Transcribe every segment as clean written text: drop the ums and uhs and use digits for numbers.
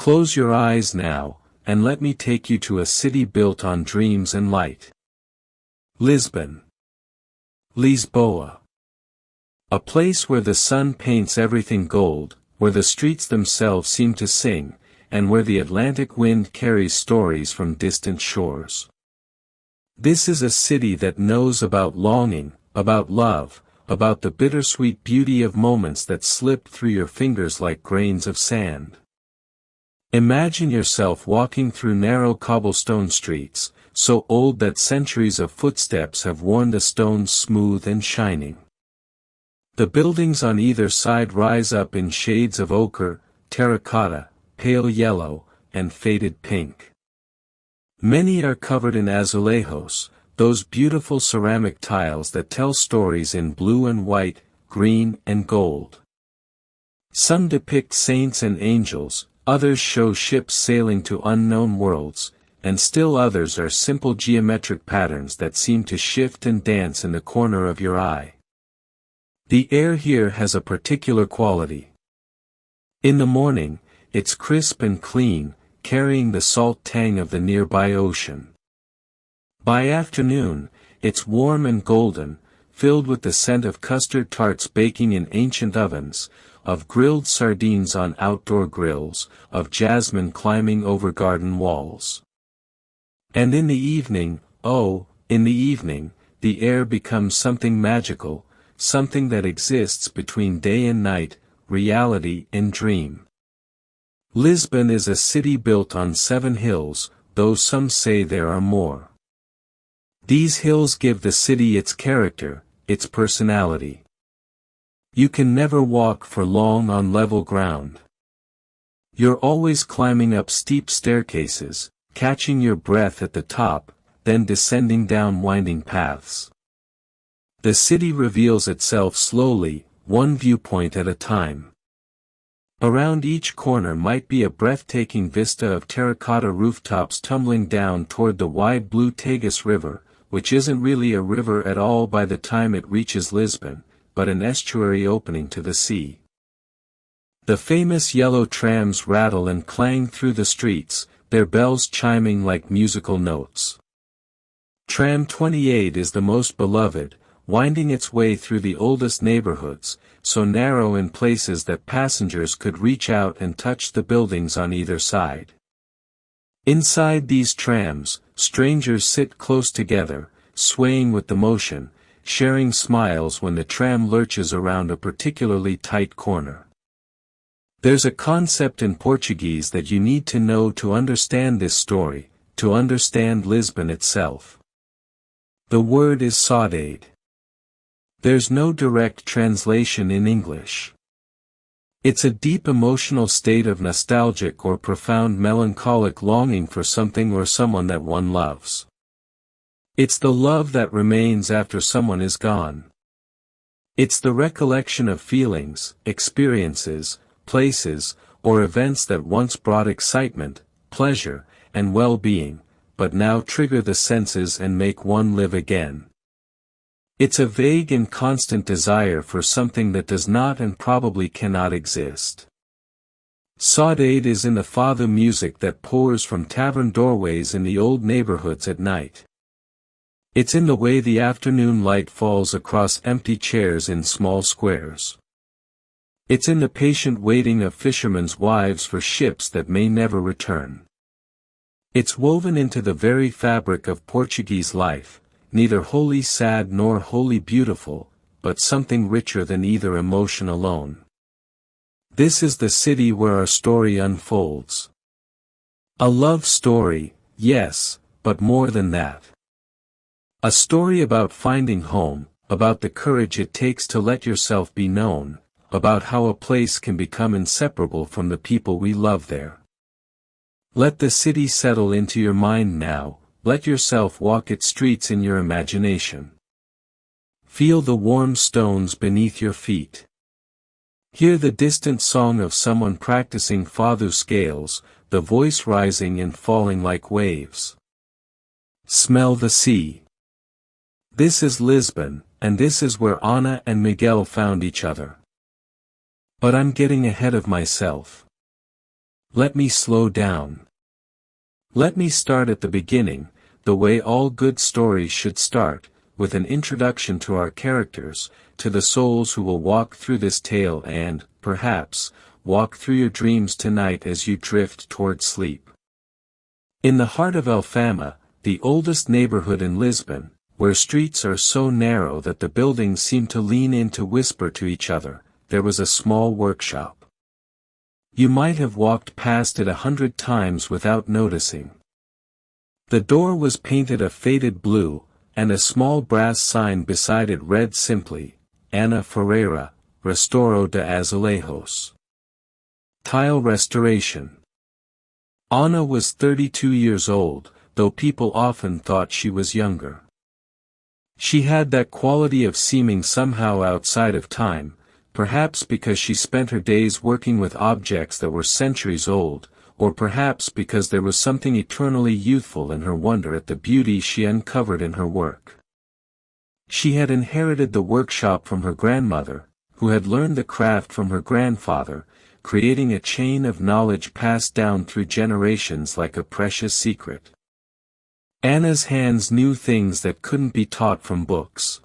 Close your eyes now, and let me take you to a city built on dreams and light. Lisbon. Lisboa. A place where the sun paints everything gold, where the streets themselves seem to sing, and where the Atlantic wind carries stories from distant shores. This is a city that knows about longing, about love, about the bittersweet beauty of moments that slip through your fingers like grains of sand. Imagine yourself walking through narrow cobblestone streets, so old that centuries of footsteps have worn the stones smooth and shining. The buildings on either side rise up in shades of ochre, terracotta, pale yellow, and faded pink. Many are covered in azulejos, those beautiful ceramic tiles that tell stories in blue and white, green and gold. Some depict saints and angels, others show ships sailing to unknown worlds, and still others are simple geometric patterns that seem to shift and dance in the corner of your eye. The air here has a particular quality. In the morning, it's crisp and clean, carrying the salt tang of the nearby ocean. By afternoon, it's warm and golden, filled with the scent of custard tarts baking in ancient ovens, of grilled sardines on outdoor grills, of jasmine climbing over garden walls. And in the evening, the air becomes something magical, something that exists between day and night, reality and dream. Lisbon is a city built on 7 hills, though some say there are more. These hills give the city its character, its personality. You can never walk for long on level ground. You're always climbing up steep staircases, catching your breath at the top, then descending down winding paths. The city reveals itself slowly, one viewpoint at a time. Around each corner might be a breathtaking vista of terracotta rooftops tumbling down toward the wide blue Tagus River, which isn't really a river at all by the time it reaches Lisbon, but an estuary opening to the sea. The famous yellow trams rattle and clang through the streets, their bells chiming like musical notes. Tram 28 is the most beloved, winding its way through the oldest neighborhoods, so narrow in places that passengers could reach out and touch the buildings on either side. Inside these trams, strangers sit close together, swaying with the motion, sharing smiles when the tram lurches around a particularly tight corner. There's a concept in Portuguese that you need to know to understand this story, to understand Lisbon itself. The word is saudade. There's no direct translation in English. It's a deep emotional state of nostalgic or profound melancholic longing for something or someone that one loves. It's the love that remains after someone is gone. It's the recollection of feelings, experiences, places, or events that once brought excitement, pleasure, and well-being, but now trigger the senses and make one live again. It's a vague and constant desire for something that does not and probably cannot exist. Saudade is in the fado music that pours from tavern doorways in the old neighborhoods at night. It's in the way the afternoon light falls across empty chairs in small squares. It's in the patient waiting of fishermen's wives for ships that may never return. It's woven into the very fabric of Portuguese life, neither wholly sad nor wholly beautiful, but something richer than either emotion alone. This is the city where our story unfolds. A love story, yes, but more than that. A story about finding home, about the courage it takes to let yourself be known, about how a place can become inseparable from the people we love there. Let the city settle into your mind now, let yourself walk its streets in your imagination. Feel the warm stones beneath your feet. Hear the distant song of someone practicing fado scales, the voice rising and falling like waves. Smell the sea. This is Lisbon, and this is where Ana and Miguel found each other. But I'm getting ahead of myself. Let me slow down. Let me start at the beginning, the way all good stories should start, with an introduction to our characters, to the souls who will walk through this tale and, perhaps, walk through your dreams tonight as you drift toward sleep. In the heart of Alfama, the oldest neighborhood in Lisbon, where streets are so narrow that the buildings seem to lean in to whisper to each other, there was a small workshop. You might have walked past it 100 times without noticing. The door was painted a faded blue, and a small brass sign beside it read simply, Ana Ferreira, Restauro de Azulejos. Tile Restoration. Ana was 32 years old, though people often thought she was younger. She had that quality of seeming somehow outside of time, perhaps because she spent her days working with objects that were centuries old, or perhaps because there was something eternally youthful in her wonder at the beauty she uncovered in her work. She had inherited the workshop from her grandmother, who had learned the craft from her grandfather, creating a chain of knowledge passed down through generations like a precious secret. Anna's hands knew things that couldn't be taught from books.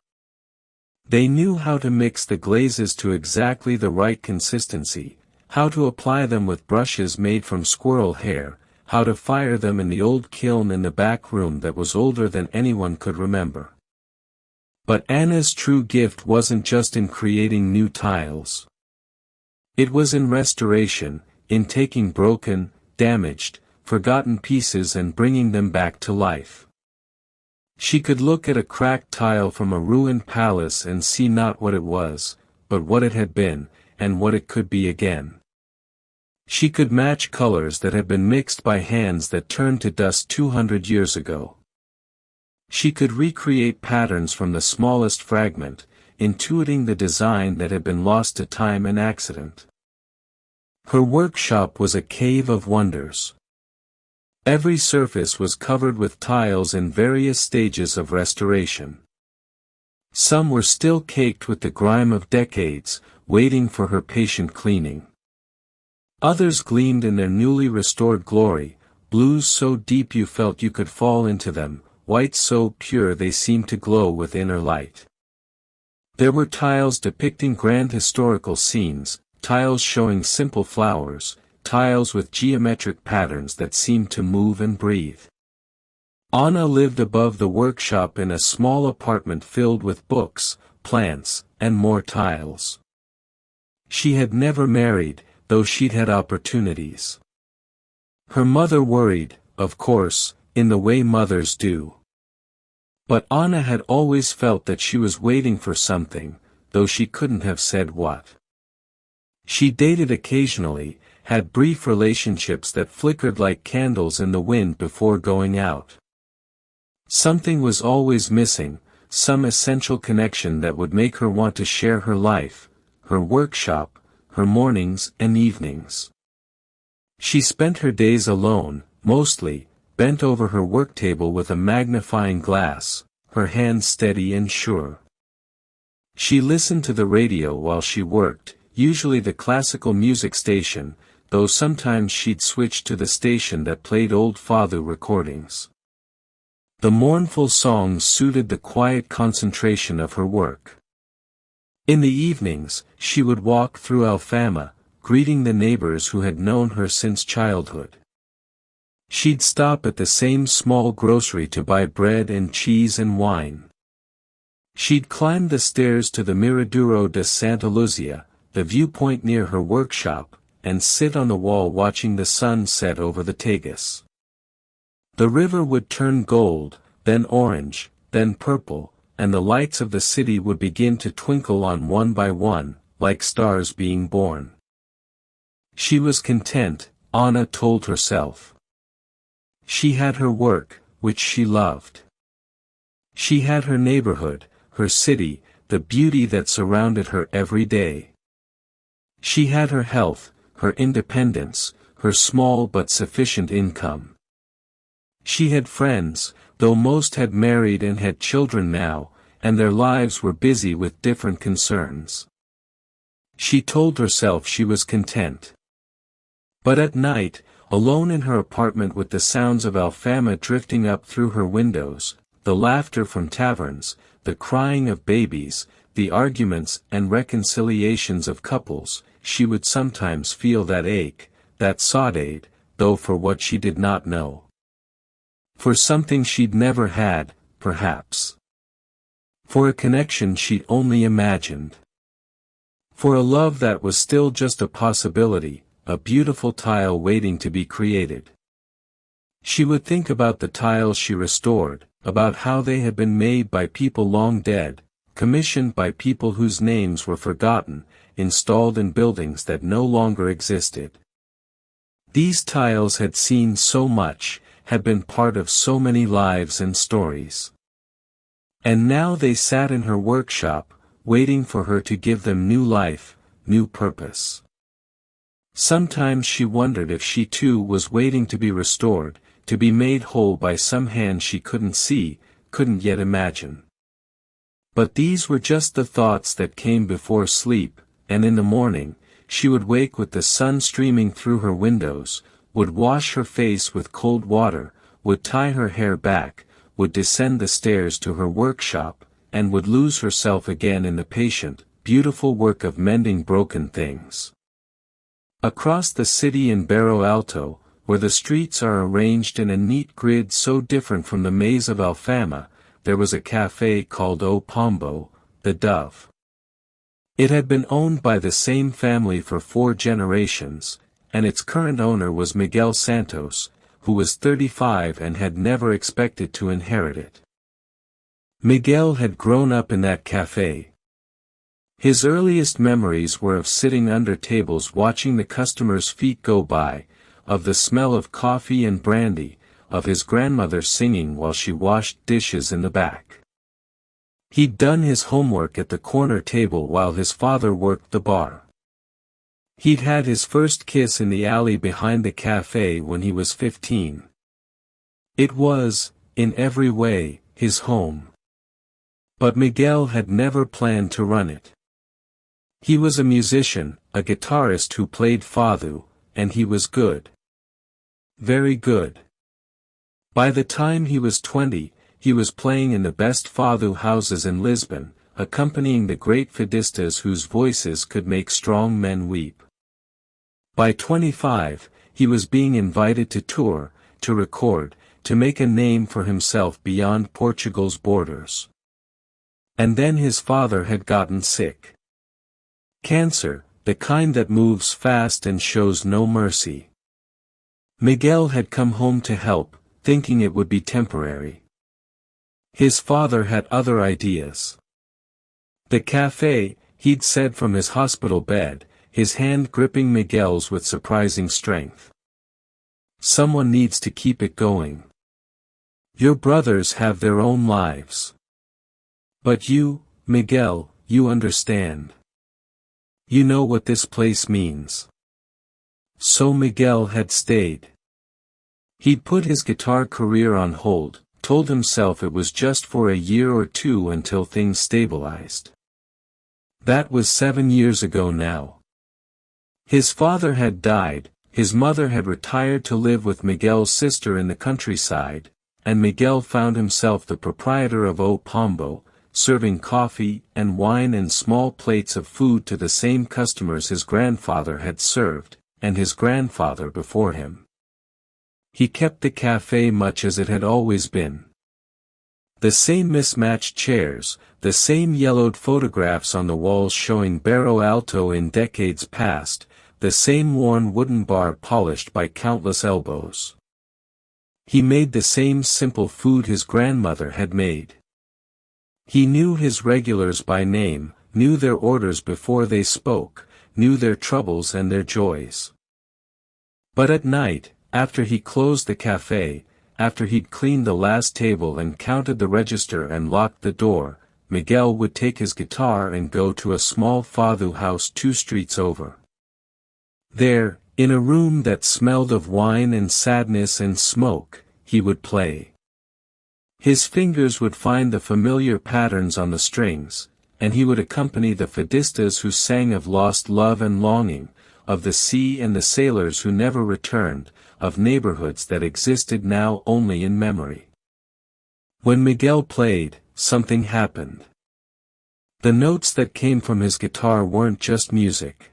They knew how to mix the glazes to exactly the right consistency, how to apply them with brushes made from squirrel hair, how to fire them in the old kiln in the back room that was older than anyone could remember. But Anna's true gift wasn't just in creating new tiles. It was in restoration, in taking broken, damaged, forgotten pieces and bringing them back to life. She could look at a cracked tile from a ruined palace and see not what it was, but what it had been, and what it could be again. She could match colors that had been mixed by hands that turned to dust 200 years ago. She could recreate patterns from the smallest fragment, intuiting the design that had been lost to time and accident. Her workshop was a cave of wonders. Every surface was covered with tiles in various stages of restoration. Some were still caked with the grime of decades, waiting for her patient cleaning. Others gleamed in their newly restored glory, blues so deep you felt you could fall into them, whites so pure they seemed to glow with inner light. There were tiles depicting grand historical scenes, tiles showing simple flowers, tiles with geometric patterns that seemed to move and breathe. Anna lived above the workshop in a small apartment filled with books, plants, and more tiles. She had never married, though she'd had opportunities. Her mother worried, of course, in the way mothers do. But Anna had always felt that she was waiting for something, though she couldn't have said what. She dated occasionally, had brief relationships that flickered like candles in the wind before going out. Something was always missing, some essential connection that would make her want to share her life, her workshop, her mornings and evenings. She spent her days alone, mostly, bent over her work table with a magnifying glass, her hands steady and sure. She listened to the radio while she worked, usually the classical music station, though sometimes she'd switch to the station that played old fado recordings. The mournful songs suited the quiet concentration of her work. In the evenings, she would walk through Alfama, greeting the neighbors who had known her since childhood. She'd stop at the same small grocery to buy bread and cheese and wine. She'd climb the stairs to the Miraduro de Santa Luzia, the viewpoint near her workshop, and sit on the wall watching the sun set over the Tagus. The river would turn gold, then orange, then purple, and the lights of the city would begin to twinkle on one by one, like stars being born. She was content, Anna told herself. She had her work, which she loved. She had her neighborhood, her city, the beauty that surrounded her every day. She had her health, her independence, her small but sufficient income. She had friends, though most had married and had children now, and their lives were busy with different concerns. She told herself she was content. But at night, alone in her apartment with the sounds of Alfama drifting up through her windows, the laughter from taverns, the crying of babies, the arguments and reconciliations of couples, she would sometimes feel that ache, that saudade, though for what she did not know. For something she'd never had, perhaps. For a connection she'd only imagined. For a love that was still just a possibility, a beautiful tile waiting to be created. She would think about the tiles she restored, about how they had been made by people long dead, commissioned by people whose names were forgotten, installed in buildings that no longer existed. These tiles had seen so much, had been part of so many lives and stories. And now they sat in her workshop, waiting for her to give them new life, new purpose. Sometimes she wondered if she too was waiting to be restored, to be made whole by some hand she couldn't see, couldn't yet imagine. But these were just the thoughts that came before sleep, and in the morning, she would wake with the sun streaming through her windows, would wash her face with cold water, would tie her hair back, would descend the stairs to her workshop, and would lose herself again in the patient, beautiful work of mending broken things. Across the city in Barro Alto, where the streets are arranged in a neat grid so different from the maze of Alfama, there was a café called O Pombo, the Dove. It had been owned by the same family for 4 generations, and its current owner was Miguel Santos, who was 35 and had never expected to inherit it. Miguel had grown up in that café. His earliest memories were of sitting under tables watching the customers' feet go by, of the smell of coffee and brandy, of his grandmother singing while she washed dishes in the back. He'd done his homework at the corner table while his father worked the bar. He'd had his first kiss in the alley behind the café when he was 15. It was, in every way, his home. But Miguel had never planned to run it. He was a musician, a guitarist who played fado, and he was good. Very good. By the time he was 20, he was playing in the best fado houses in Lisbon, accompanying the great fadistas whose voices could make strong men weep. By 25, he was being invited to tour, to record, to make a name for himself beyond Portugal's borders. And then his father had gotten sick. Cancer, the kind that moves fast and shows no mercy. Miguel had come home to help, thinking it would be temporary. His father had other ideas. The café, he'd said from his hospital bed, his hand gripping Miguel's with surprising strength. Someone needs to keep it going. Your brothers have their own lives. But you, Miguel, you understand. You know what this place means. So Miguel had stayed. He'd put his guitar career on hold, told himself it was just for a year or 2 until things stabilized. That was 7 years ago now. His father had died, his mother had retired to live with Miguel's sister in the countryside, and Miguel found himself the proprietor of O Pombo, serving coffee and wine and small plates of food to the same customers his grandfather had served, and his grandfather before him. He kept the café much as it had always been. The same mismatched chairs, the same yellowed photographs on the walls showing Barro Alto in decades past, the same worn wooden bar polished by countless elbows. He made the same simple food his grandmother had made. He knew his regulars by name, knew their orders before they spoke, knew their troubles and their joys. But at night, after he closed the café, after he'd cleaned the last table and counted the register and locked the door, Miguel would take his guitar and go to a small fado house 2 streets over. There, in a room that smelled of wine and sadness and smoke, he would play. His fingers would find the familiar patterns on the strings, and he would accompany the fadistas who sang of lost love and longing, of the sea and the sailors who never returned, of neighborhoods that existed now only in memory. When Miguel played, something happened. The notes that came from his guitar weren't just music.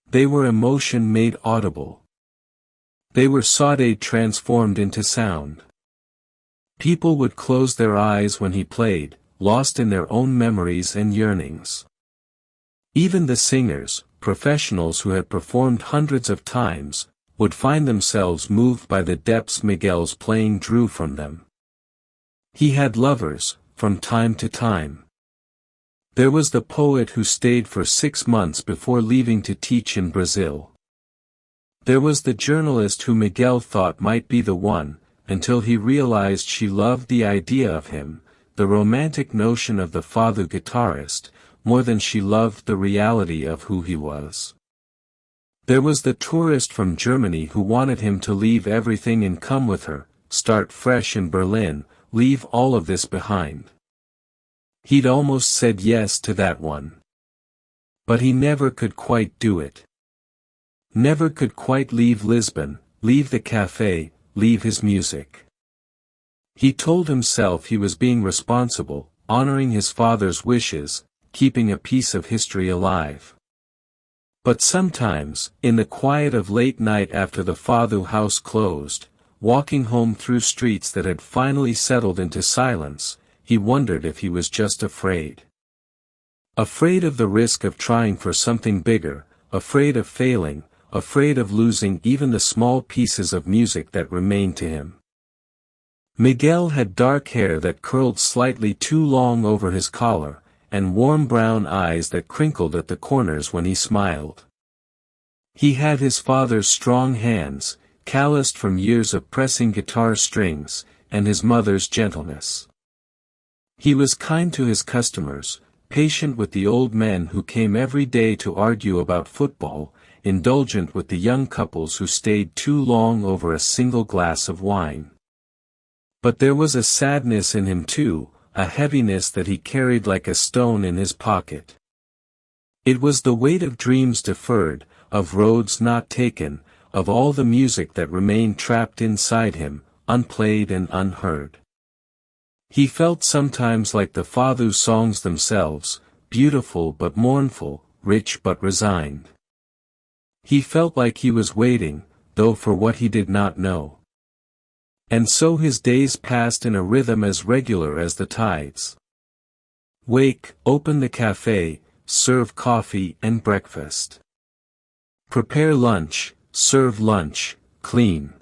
They were emotion made audible. They were Saudade transformed into sound. People would close their eyes when he played, lost in their own memories and yearnings. Even the singers, professionals who had performed hundreds of times, would find themselves moved by the depths Miguel's playing drew from them. He had lovers, from time to time. There was the poet who stayed for 6 months before leaving to teach in Brazil. There was the journalist who Miguel thought might be the one, until he realized she loved the idea of him, the romantic notion of the fado guitarist, more than she loved the reality of who he was. There was the tourist from Germany who wanted him to leave everything and come with her, start fresh in Berlin, leave all of this behind. He'd almost said yes to that one. But he never could quite do it. Never could quite leave Lisbon, leave the cafe, leave his music. He told himself he was being responsible, honoring his father's wishes, keeping a piece of history alive. But sometimes, in the quiet of late night after the fado house closed, walking home through streets that had finally settled into silence, he wondered if he was just afraid. Afraid of the risk of trying for something bigger, afraid of failing, afraid of losing even the small pieces of music that remained to him. Miguel had dark hair that curled slightly too long over his collar, and warm brown eyes that crinkled at the corners when he smiled. He had his father's strong hands, calloused from years of pressing guitar strings, and his mother's gentleness. He was kind to his customers, patient with the old men who came every day to argue about football, indulgent with the young couples who stayed too long over a single glass of wine. But there was a sadness in him too, a heaviness that he carried like a stone in his pocket. It was the weight of dreams deferred, of roads not taken, of all the music that remained trapped inside him, unplayed and unheard. He felt sometimes like the fado songs themselves, beautiful but mournful, rich but resigned. He felt like he was waiting, though for what he did not know. And so his days passed in a rhythm as regular as the tides. Wake, open the cafe, serve coffee and breakfast. Prepare lunch, serve lunch, clean.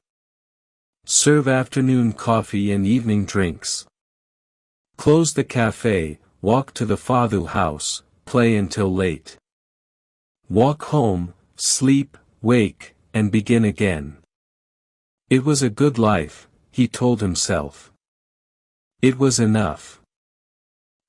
Serve afternoon coffee and evening drinks. Close the cafe, walk to the fado house, play until late. Walk home, sleep, wake, and begin again. It was a good life, he told himself. It was enough.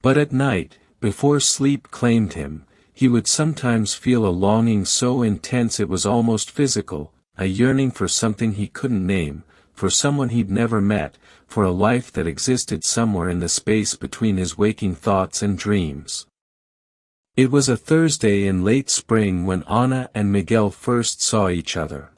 But at night, before sleep claimed him, he would sometimes feel a longing so intense it was almost physical, a yearning for something he couldn't name, for someone he'd never met, for a life that existed somewhere in the space between his waking thoughts and dreams. It was a Thursday in late spring when Ana and Miguel first saw each other.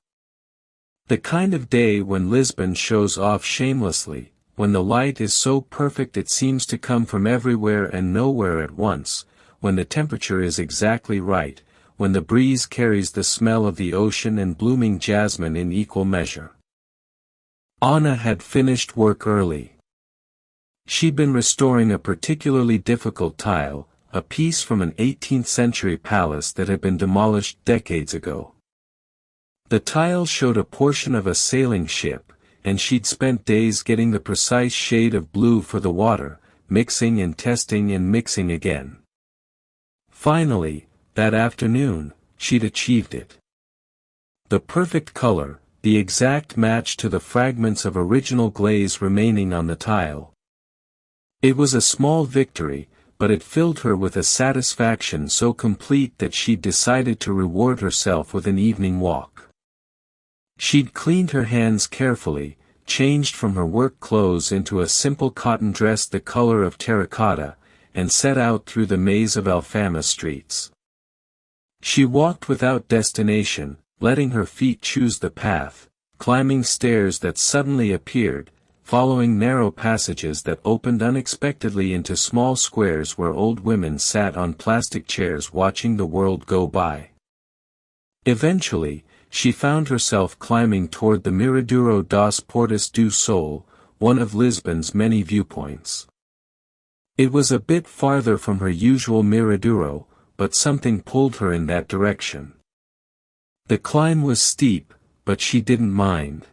The kind of day when Lisbon shows off shamelessly, when the light is so perfect it seems to come from everywhere and nowhere at once, when the temperature is exactly right, when the breeze carries the smell of the ocean and blooming jasmine in equal measure. Ana had finished work early. She'd been restoring a particularly difficult tile, a piece from an 18th-century palace that had been demolished decades ago. The tile showed a portion of a sailing ship, and she'd spent days getting the precise shade of blue for the water, mixing and testing and mixing again. Finally, that afternoon, she'd achieved it. The perfect color, the exact match to the fragments of original glaze remaining on the tile. It was a small victory, but it filled her with a satisfaction so complete that she'd decided to reward herself with an evening walk. She'd cleaned her hands carefully, changed from her work clothes into a simple cotton dress the color of terracotta, and set out through the maze of Alfama streets. She walked without destination, letting her feet choose the path, climbing stairs that suddenly appeared, following narrow passages that opened unexpectedly into small squares where old women sat on plastic chairs watching the world go by. Eventually, she found herself climbing toward the Miraduro das Portas do Sol, one of Lisbon's many viewpoints. It was a bit farther from her usual Miraduro, but something pulled her in that direction. The climb was steep, but she didn't mind.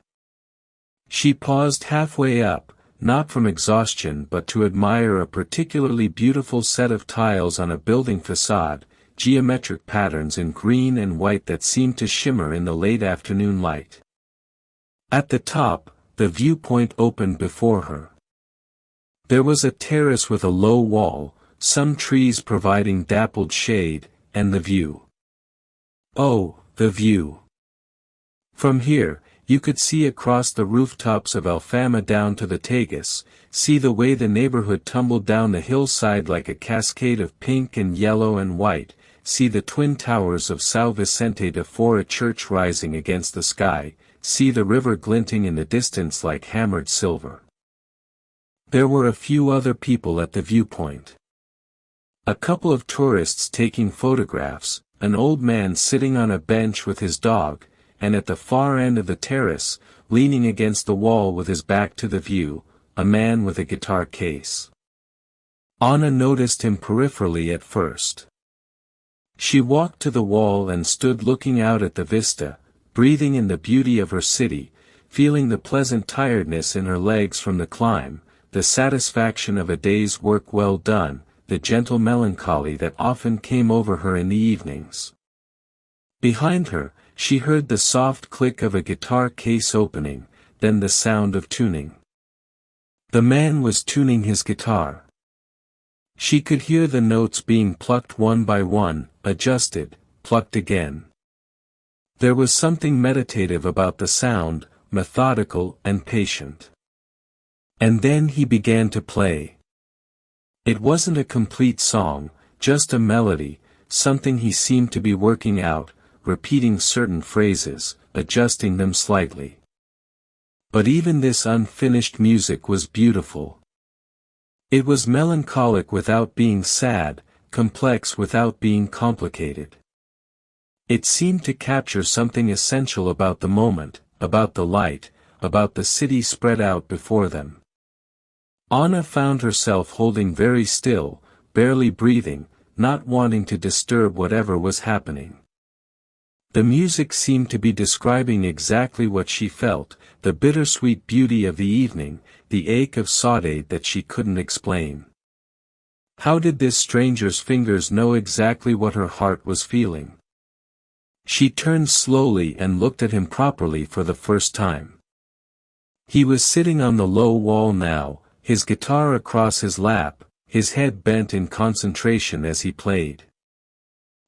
She paused halfway up, not from exhaustion but to admire a particularly beautiful set of tiles on a building facade, geometric patterns in green and white that seemed to shimmer in the late afternoon light. At the top, the viewpoint opened before her. There was a terrace with a low wall, some trees providing dappled shade, and the view. Oh, the view! From here, you could see across the rooftops of Alfama down to the Tagus, see the way the neighborhood tumbled down the hillside like a cascade of pink and yellow and white, see the twin towers of São Vicente de Fora church rising against the sky, see the river glinting in the distance like hammered silver. There were a few other people at the viewpoint. A couple of tourists taking photographs, an old man sitting on a bench with his dog, and at the far end of the terrace, leaning against the wall with his back to the view, a man with a guitar case. Anna noticed him peripherally at first. She walked to the wall and stood looking out at the vista, breathing in the beauty of her city, feeling the pleasant tiredness in her legs from the climb, the satisfaction of a day's work well done, the gentle melancholy that often came over her in the evenings. Behind her, she heard the soft click of a guitar case opening, then the sound of tuning. The man was tuning his guitar. She could hear the notes being plucked one by one, adjusted, plucked again. There was something meditative about the sound, methodical and patient. And then he began to play. It wasn't a complete song, just a melody, something he seemed to be working out, repeating certain phrases, adjusting them slightly. But even this unfinished music was beautiful. It was melancholic without being sad, complex without being complicated. It seemed to capture something essential about the moment, about the light, about the city spread out before them. Anna found herself holding very still, barely breathing, not wanting to disturb whatever was happening. The music seemed to be describing exactly what she felt, the bittersweet beauty of the evening, the ache of Saudade that she couldn't explain. How did this stranger's fingers know exactly what her heart was feeling? She turned slowly and looked at him properly for the first time. He was sitting on the low wall now, his guitar across his lap, his head bent in concentration as he played.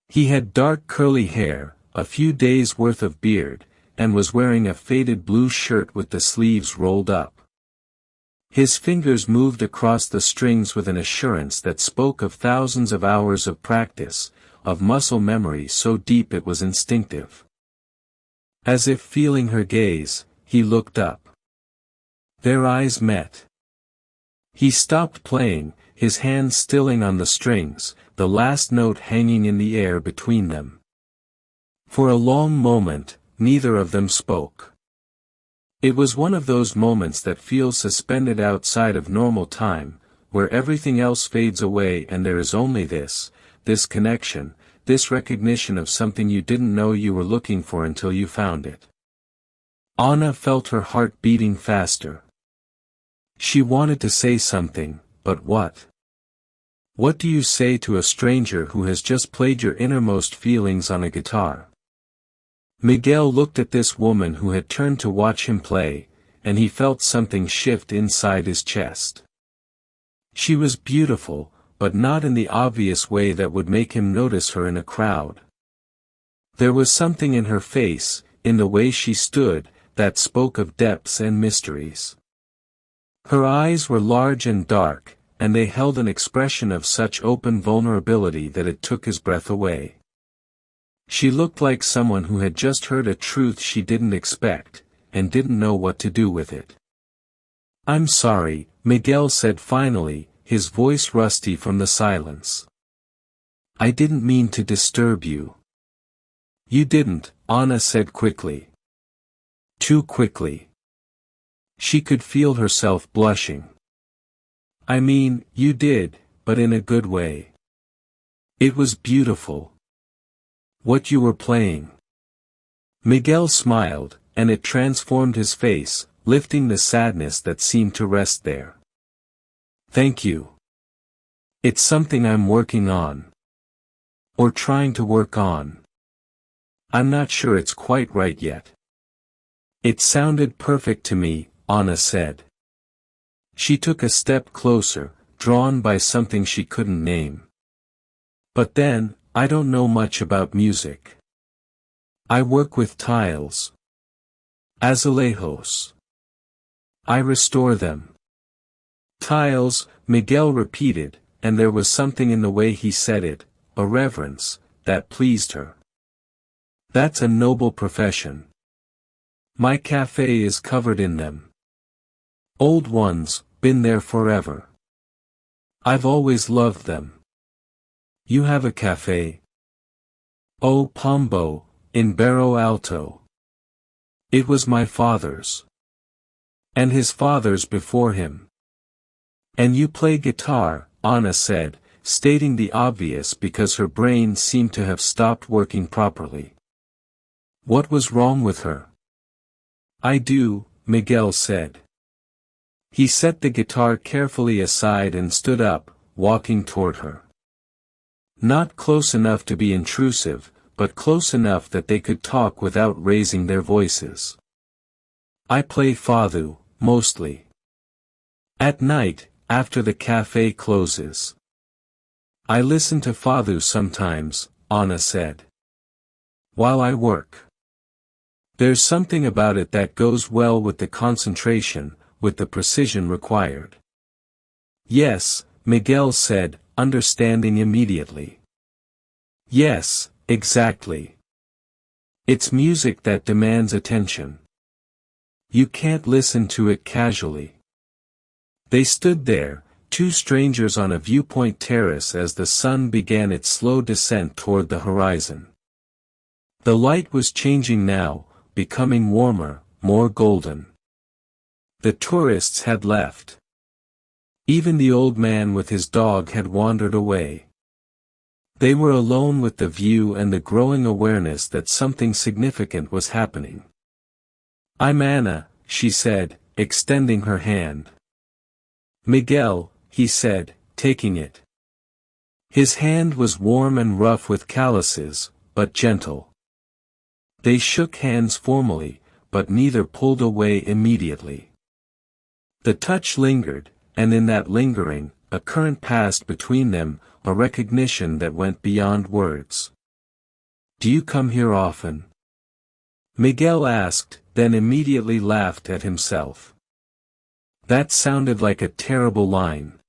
He had dark curly hair, a few days' worth of beard, and was wearing a faded blue shirt with the sleeves rolled up. His fingers moved across the strings with an assurance that spoke of thousands of hours of practice, of muscle memory so deep it was instinctive. As if feeling her gaze, he looked up. Their eyes met. He stopped playing, his hands stilling on the strings, the last note hanging in the air between them. For a long moment, neither of them spoke. It was one of those moments that feels suspended outside of normal time, where everything else fades away and there is only this connection, this recognition of something you didn't know you were looking for until you found it. Anna felt her heart beating faster. She wanted to say something, but what? What do you say to a stranger who has just played your innermost feelings on a guitar? Miguel looked at this woman who had turned to watch him play, and he felt something shift inside his chest. She was beautiful, but not in the obvious way that would make him notice her in a crowd. There was something in her face, in the way she stood, that spoke of depths and mysteries. Her eyes were large and dark, and they held an expression of such open vulnerability that it took his breath away. She looked like someone who had just heard a truth she didn't expect, and didn't know what to do with it. "I'm sorry," Miguel said finally, his voice rusty from the silence. "I didn't mean to disturb you." "You didn't," Anna said quickly. Too quickly. She could feel herself blushing. "I mean, you did, but in a good way. It was beautiful. What you were playing." Miguel smiled, and it transformed his face, lifting the sadness that seemed to rest there. "Thank you. It's something I'm working on. Or trying to work on. I'm not sure it's quite right yet." "It sounded perfect to me," Anna said. She took a step closer, drawn by something she couldn't name. "But then, I don't know much about music. I work with tiles. Azulejos. I restore them." "Tiles," Miguel repeated, and there was something in the way he said it, a reverence, that pleased her. "That's a noble profession. My cafe is covered in them. Old ones, been there forever. I've always loved them." "You have a cafe?" "Oh, Pombo, in Barro Alto. It was my father's. And his father's before him." "And you play guitar," Anna said, stating the obvious because her brain seemed to have stopped working properly. What was wrong with her? "I do," Miguel said. He set the guitar carefully aside and stood up, walking toward her. Not close enough to be intrusive, but close enough that they could talk without raising their voices. "I play fado, mostly. At night, after the cafe closes. I listen to fado sometimes," Anna said. "While I work. There's something about it that goes well with the concentration, with the precision required." "Yes," Miguel said, understanding immediately. "Yes, exactly. It's music that demands attention. You can't listen to it casually." They stood there, two strangers on a viewpoint terrace as the sun began its slow descent toward the horizon. The light was changing now, becoming warmer, more golden. The tourists had left. Even the old man with his dog had wandered away. They were alone with the view and the growing awareness that something significant was happening. "I'm Anna," she said, extending her hand. "Miguel," he said, taking it. His hand was warm and rough with calluses, but gentle. They shook hands formally, but neither pulled away immediately. The touch lingered, and in that lingering, a current passed between them, a recognition that went beyond words. "Do you come here often?" Miguel asked, then immediately laughed at himself. That sounded like a terrible line.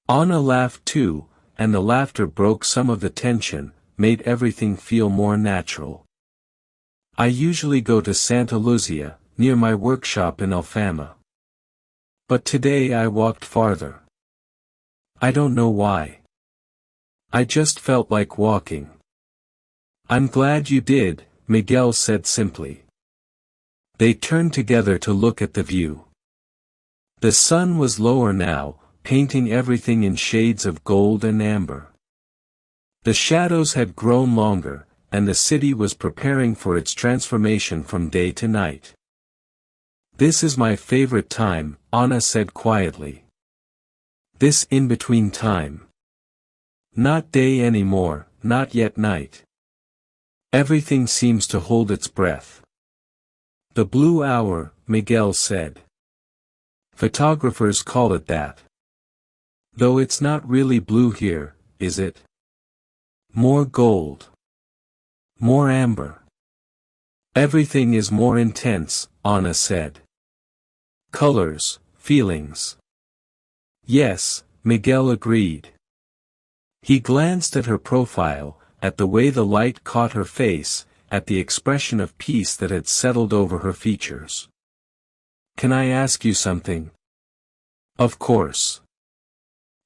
Anna laughed too, and the laughter broke some of the tension, made everything feel more natural. "I usually go to Santa Lucia, near my workshop in Alfama. But today I walked farther. I don't know why. I just felt like walking." "I'm glad you did," Miguel said simply. They turned together to look at the view. The sun was lower now, painting everything in shades of gold and amber. The shadows had grown longer, and the city was preparing for its transformation from day to night. "This is my favorite time," Anna said quietly. "This in-between time. Not day anymore, not yet night. Everything seems to hold its breath." "The blue hour," Miguel said. "Photographers call it that. Though it's not really blue here, is it? More gold. More amber. Everything is more intense," Anna said. "Colors, feelings." "Yes," Miguel agreed. He glanced at her profile, at the way the light caught her face, at the expression of peace that had settled over her features. "Can I ask you something?" "Of course."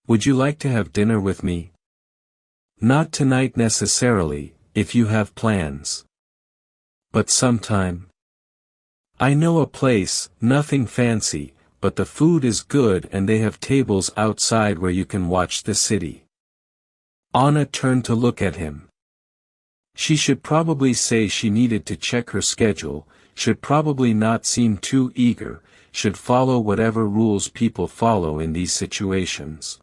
"Would you like to have dinner with me?" "Not tonight necessarily, if you have plans. But sometime." "I know a place, nothing fancy, but the food is good and they have tables outside where you can watch the city." Anna turned to look at him. She should probably say she needed to check her schedule, should probably not seem too eager, should follow whatever rules people follow in these situations.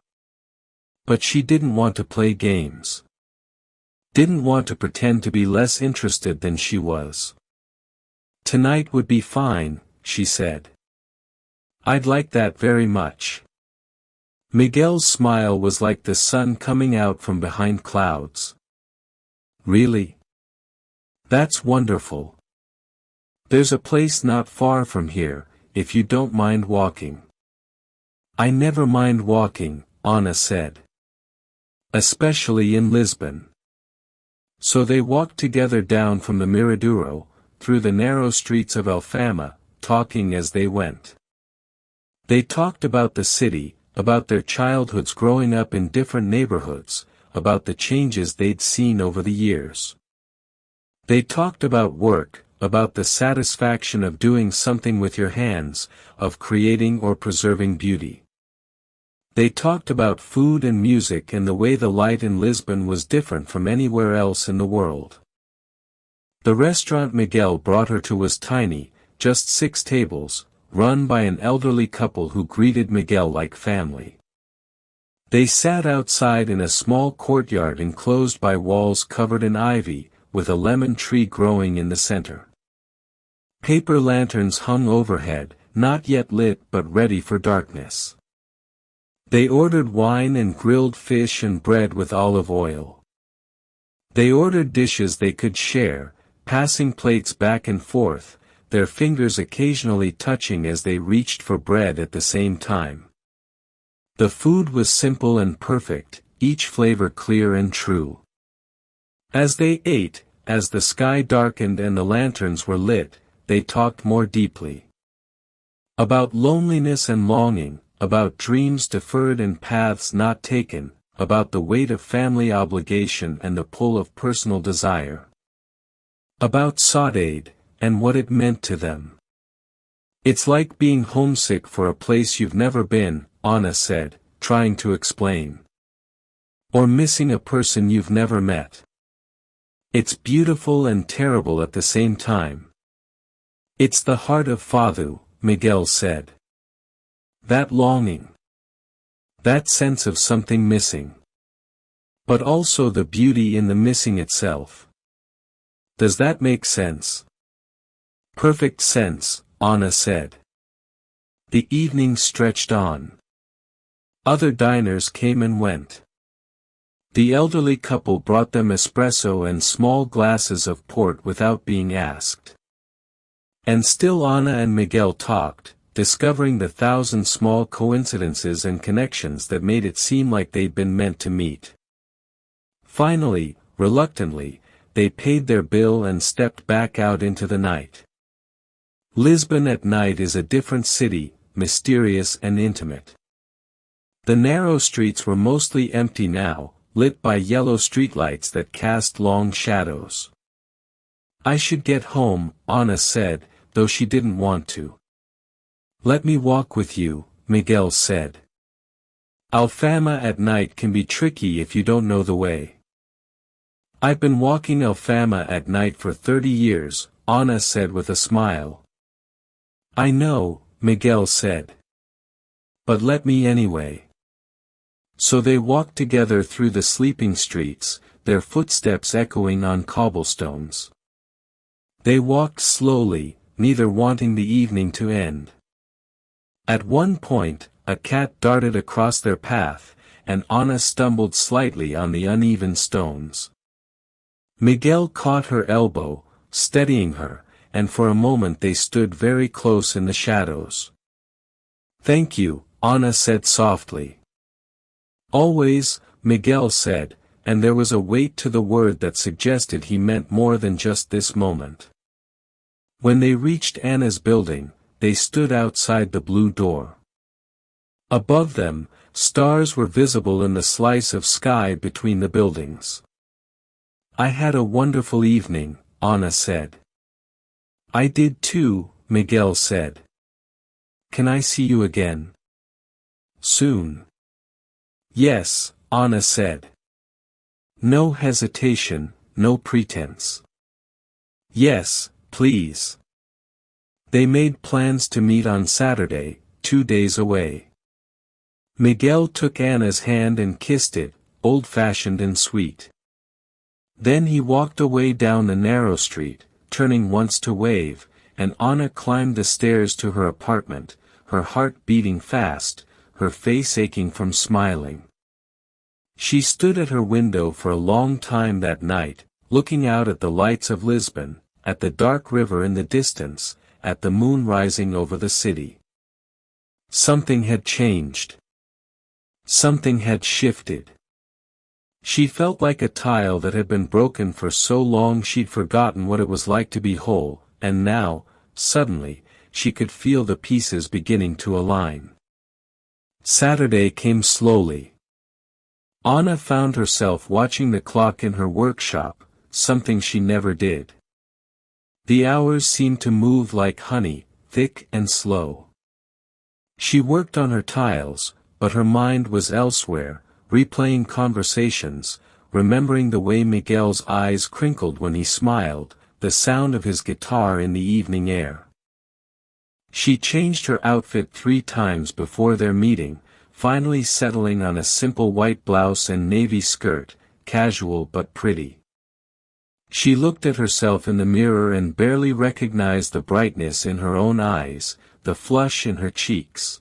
But she didn't want to play games. Didn't want to pretend to be less interested than she was. "Tonight would be fine," she said. "I'd like that very much." Miguel's smile was like the sun coming out from behind clouds. "Really? That's wonderful. There's a place not far from here, if you don't mind walking." "I never mind walking," Anna said. "Especially in Lisbon." So they walked together down from the Miraduro, through the narrow streets of Alfama, talking as they went. They talked about the city, about their childhoods growing up in different neighborhoods, about the changes they'd seen over the years. They talked about work, about the satisfaction of doing something with your hands, of creating or preserving beauty. They talked about food and music and the way the light in Lisbon was different from anywhere else in the world. The restaurant Miguel brought her to was tiny, just 6 tables, run by an elderly couple who greeted Miguel like family. They sat outside in a small courtyard enclosed by walls covered in ivy, with a lemon tree growing in the center. Paper lanterns hung overhead, not yet lit but ready for darkness. They ordered wine and grilled fish and bread with olive oil. They ordered dishes they could share, passing plates back and forth, their fingers occasionally touching as they reached for bread at the same time. The food was simple and perfect, each flavor clear and true. As they ate, as the sky darkened and the lanterns were lit, they talked more deeply. About loneliness and longing, about dreams deferred and paths not taken, about the weight of family obligation and the pull of personal desire. About Saudade, and what it meant to them. "It's like being homesick for a place you've never been," Anna said, trying to explain. "Or missing a person you've never met. It's beautiful and terrible at the same time." "It's the heart of fado," Miguel said. "That longing. That sense of something missing. But also the beauty in the missing itself. Does that make sense?" "Perfect sense," Anna said. The evening stretched on. Other diners came and went. The elderly couple brought them espresso and small glasses of port without being asked. And still Anna and Miguel talked, discovering the 1,000 small coincidences and connections that made it seem like they'd been meant to meet. Finally, reluctantly, they paid their bill and stepped back out into the night. Lisbon at night is a different city, mysterious and intimate. The narrow streets were mostly empty now, lit by yellow streetlights that cast long shadows. "I should get home," Anna said, though she didn't want to. "Let me walk with you," Miguel said. "Alfama at night can be tricky if you don't know the way." "I've been walking Alfama at night for 30 years, Anna said with a smile. "I know," Miguel said. "But let me anyway." So they walked together through the sleeping streets, their footsteps echoing on cobblestones. They walked slowly, neither wanting the evening to end. At one point, a cat darted across their path, and Anna stumbled slightly on the uneven stones. Miguel caught her elbow, steadying her, and for a moment they stood very close in the shadows. "Thank you," Anna said softly. "Always," Miguel said, and there was a weight to the word that suggested he meant more than just this moment. When they reached Anna's building, they stood outside the blue door. Above them, stars were visible in the slice of sky between the buildings. "I had a wonderful evening," Anna said. "I did too," Miguel said. "Can I see you again?" "Soon." "Yes," Anna said. No hesitation, no pretense. "Yes, please." They made plans to meet on Saturday, 2 days away. Miguel took Anna's hand and kissed it, old-fashioned and sweet. Then he walked away down the narrow street, turning once to wave, and Anna climbed the stairs to her apartment, her heart beating fast, her face aching from smiling. She stood at her window for a long time that night, looking out at the lights of Lisbon, at the dark river in the distance, at the moon rising over the city. Something had changed. Something had shifted. She felt like a tile that had been broken for so long she'd forgotten what it was like to be whole, and now, suddenly, she could feel the pieces beginning to align. Saturday came slowly. Anna found herself watching the clock in her workshop, something she never did. The hours seemed to move like honey, thick and slow. She worked on her tiles, but her mind was elsewhere, replaying conversations, remembering the way Miguel's eyes crinkled when he smiled, the sound of his guitar in the evening air. She changed her outfit 3 times before their meeting, finally settling on a simple white blouse and navy skirt, casual but pretty. She looked at herself in the mirror and barely recognized the brightness in her own eyes, the flush in her cheeks.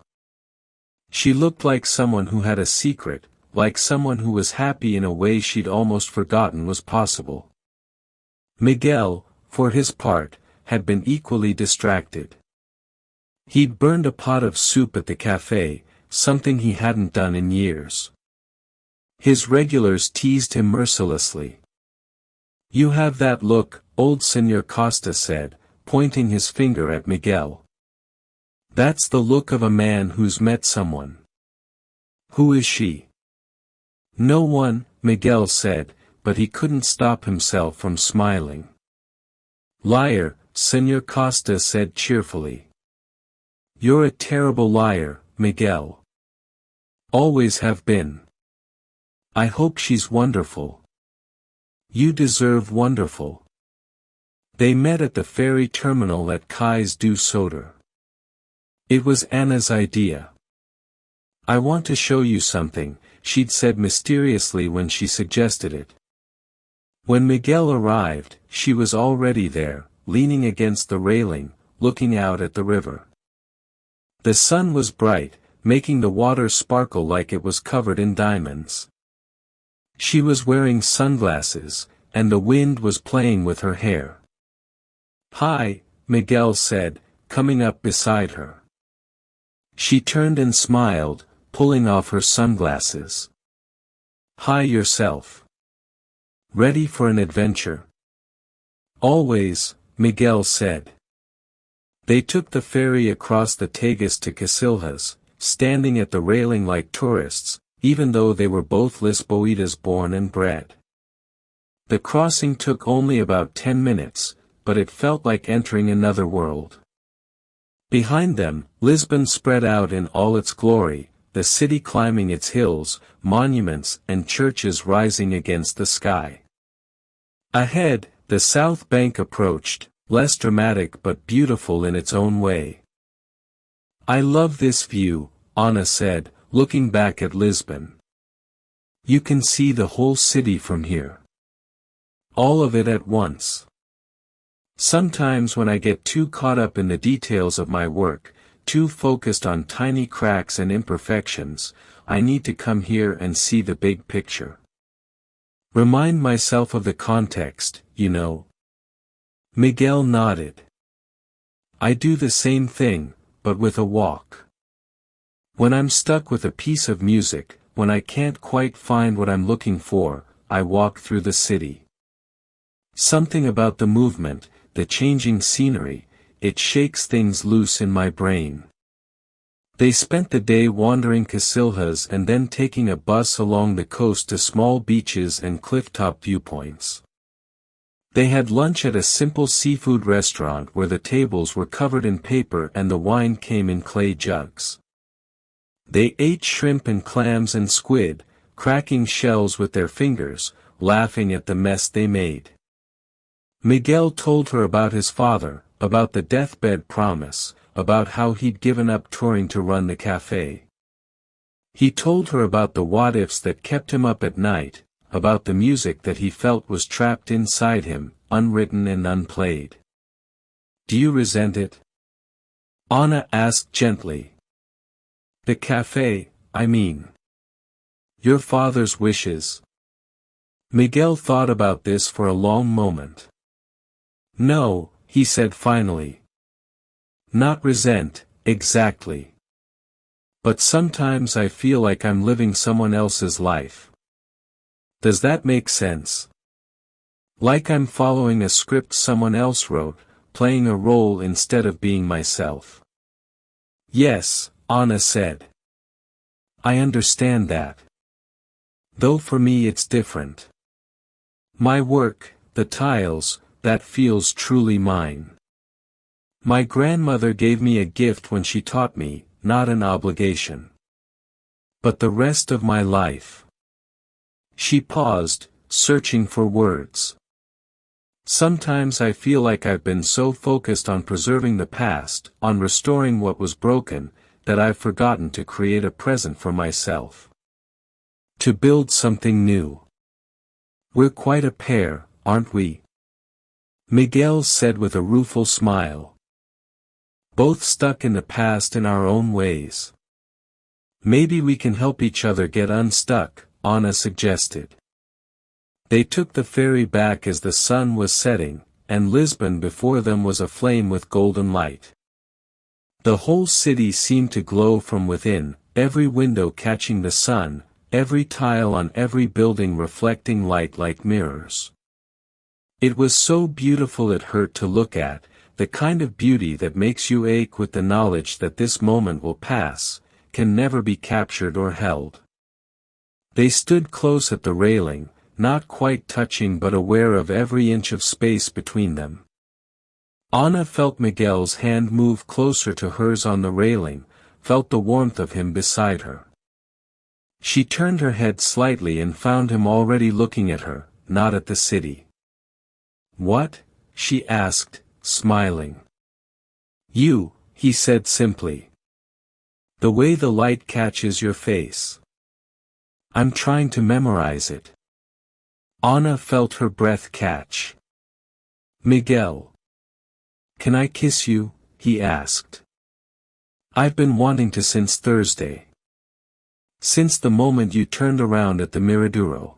She looked like someone who had a secret, like someone who was happy in a way she'd almost forgotten was possible. Miguel, for his part, had been equally distracted. He'd burned a pot of soup at the cafe, something he hadn't done in years. His regulars teased him mercilessly. "You have that look," old Señor Costa said, pointing his finger at Miguel. "That's the look of a man who's met someone." "Who is she?" "No one," Miguel said, but he couldn't stop himself from smiling. "Liar," Señor Costa said cheerfully. "You're a terrible liar, Miguel. Always have been." "I hope she's wonderful." "You deserve wonderful." They met at the ferry terminal at Cais do Soter. It was Anna's idea. "I want to show you something," she'd said mysteriously when she suggested it. When Miguel arrived, she was already there, leaning against the railing, looking out at the river. The sun was bright, making the water sparkle like it was covered in diamonds. She was wearing sunglasses, and the wind was playing with her hair. "Hi," Miguel said, coming up beside her. She turned and smiled, pulling off her sunglasses. "Hi yourself. Ready for an adventure?" "Always," Miguel said. They took the ferry across the Tagus to Casilhas, standing at the railing like tourists, even though they were both Lisboetas born and bred. The crossing took only about 10 minutes, but it felt like entering another world. Behind them, Lisbon spread out in all its glory, the city climbing its hills, monuments and churches rising against the sky. Ahead, the south bank approached, less dramatic but beautiful in its own way. "I love this view," Anna said, looking back at Lisbon. "You can see the whole city from here. All of it at once. Sometimes when I get too caught up in the details of my work, too focused on tiny cracks and imperfections, I need to come here and see the big picture. Remind myself of the context, you know." Miguel nodded. "I do the same thing, but with a walk. When I'm stuck with a piece of music, when I can't quite find what I'm looking for, I walk through the city. Something about the movement, the changing scenery, it shakes things loose in my brain. They spent the day wandering Casilhas and then taking a bus along the coast to small beaches and clifftop viewpoints. They had lunch at a simple seafood restaurant where the tables were covered in paper and the wine came in clay jugs. They ate shrimp and clams and squid, cracking shells with their fingers, laughing at the mess they made. Miguel told her about his father, about the deathbed promise, about how he'd given up touring to run the cafe. He told her about the what-ifs that kept him up at night, about the music that he felt was trapped inside him, unwritten and unplayed. "Do you resent it?" Anna asked gently. "The cafe, I mean. Your father's wishes." Miguel thought about this for a long moment. "No," he said finally. "Not resent, exactly. But sometimes I feel like I'm living someone else's life. Does that make sense? Like I'm following a script someone else wrote, playing a role instead of being myself." "Yes," Anna said. "I understand that. Though for me it's different. My work, the tiles, that feels truly mine. My grandmother gave me a gift when she taught me, not an obligation. But the rest of my life." She paused, searching for words. "Sometimes I feel like I've been so focused on preserving the past, on restoring what was broken, that I've forgotten to create a present for myself. To build something new. We're quite a pair, aren't we?" Miguel said with a rueful smile. "Both stuck in the past in our own ways. Maybe we can help each other get unstuck," Anna suggested. They took the ferry back as the sun was setting, and Lisbon before them was aflame with golden light. The whole city seemed to glow from within, every window catching the sun, every tile on every building reflecting light like mirrors. It was so beautiful it hurt to look at, the kind of beauty that makes you ache with the knowledge that this moment will pass, can never be captured or held. They stood close at the railing, not quite touching but aware of every inch of space between them. Anna felt Miguel's hand move closer to hers on the railing, felt the warmth of him beside her. She turned her head slightly and found him already looking at her, not at the city. "What?" she asked, smiling. "You," he said simply. "The way the light catches your face. I'm trying to memorize it." Anna felt her breath catch. "Miguel. Can I kiss you?" he asked. "I've been wanting to since Thursday. Since the moment you turned around at the Miraduro."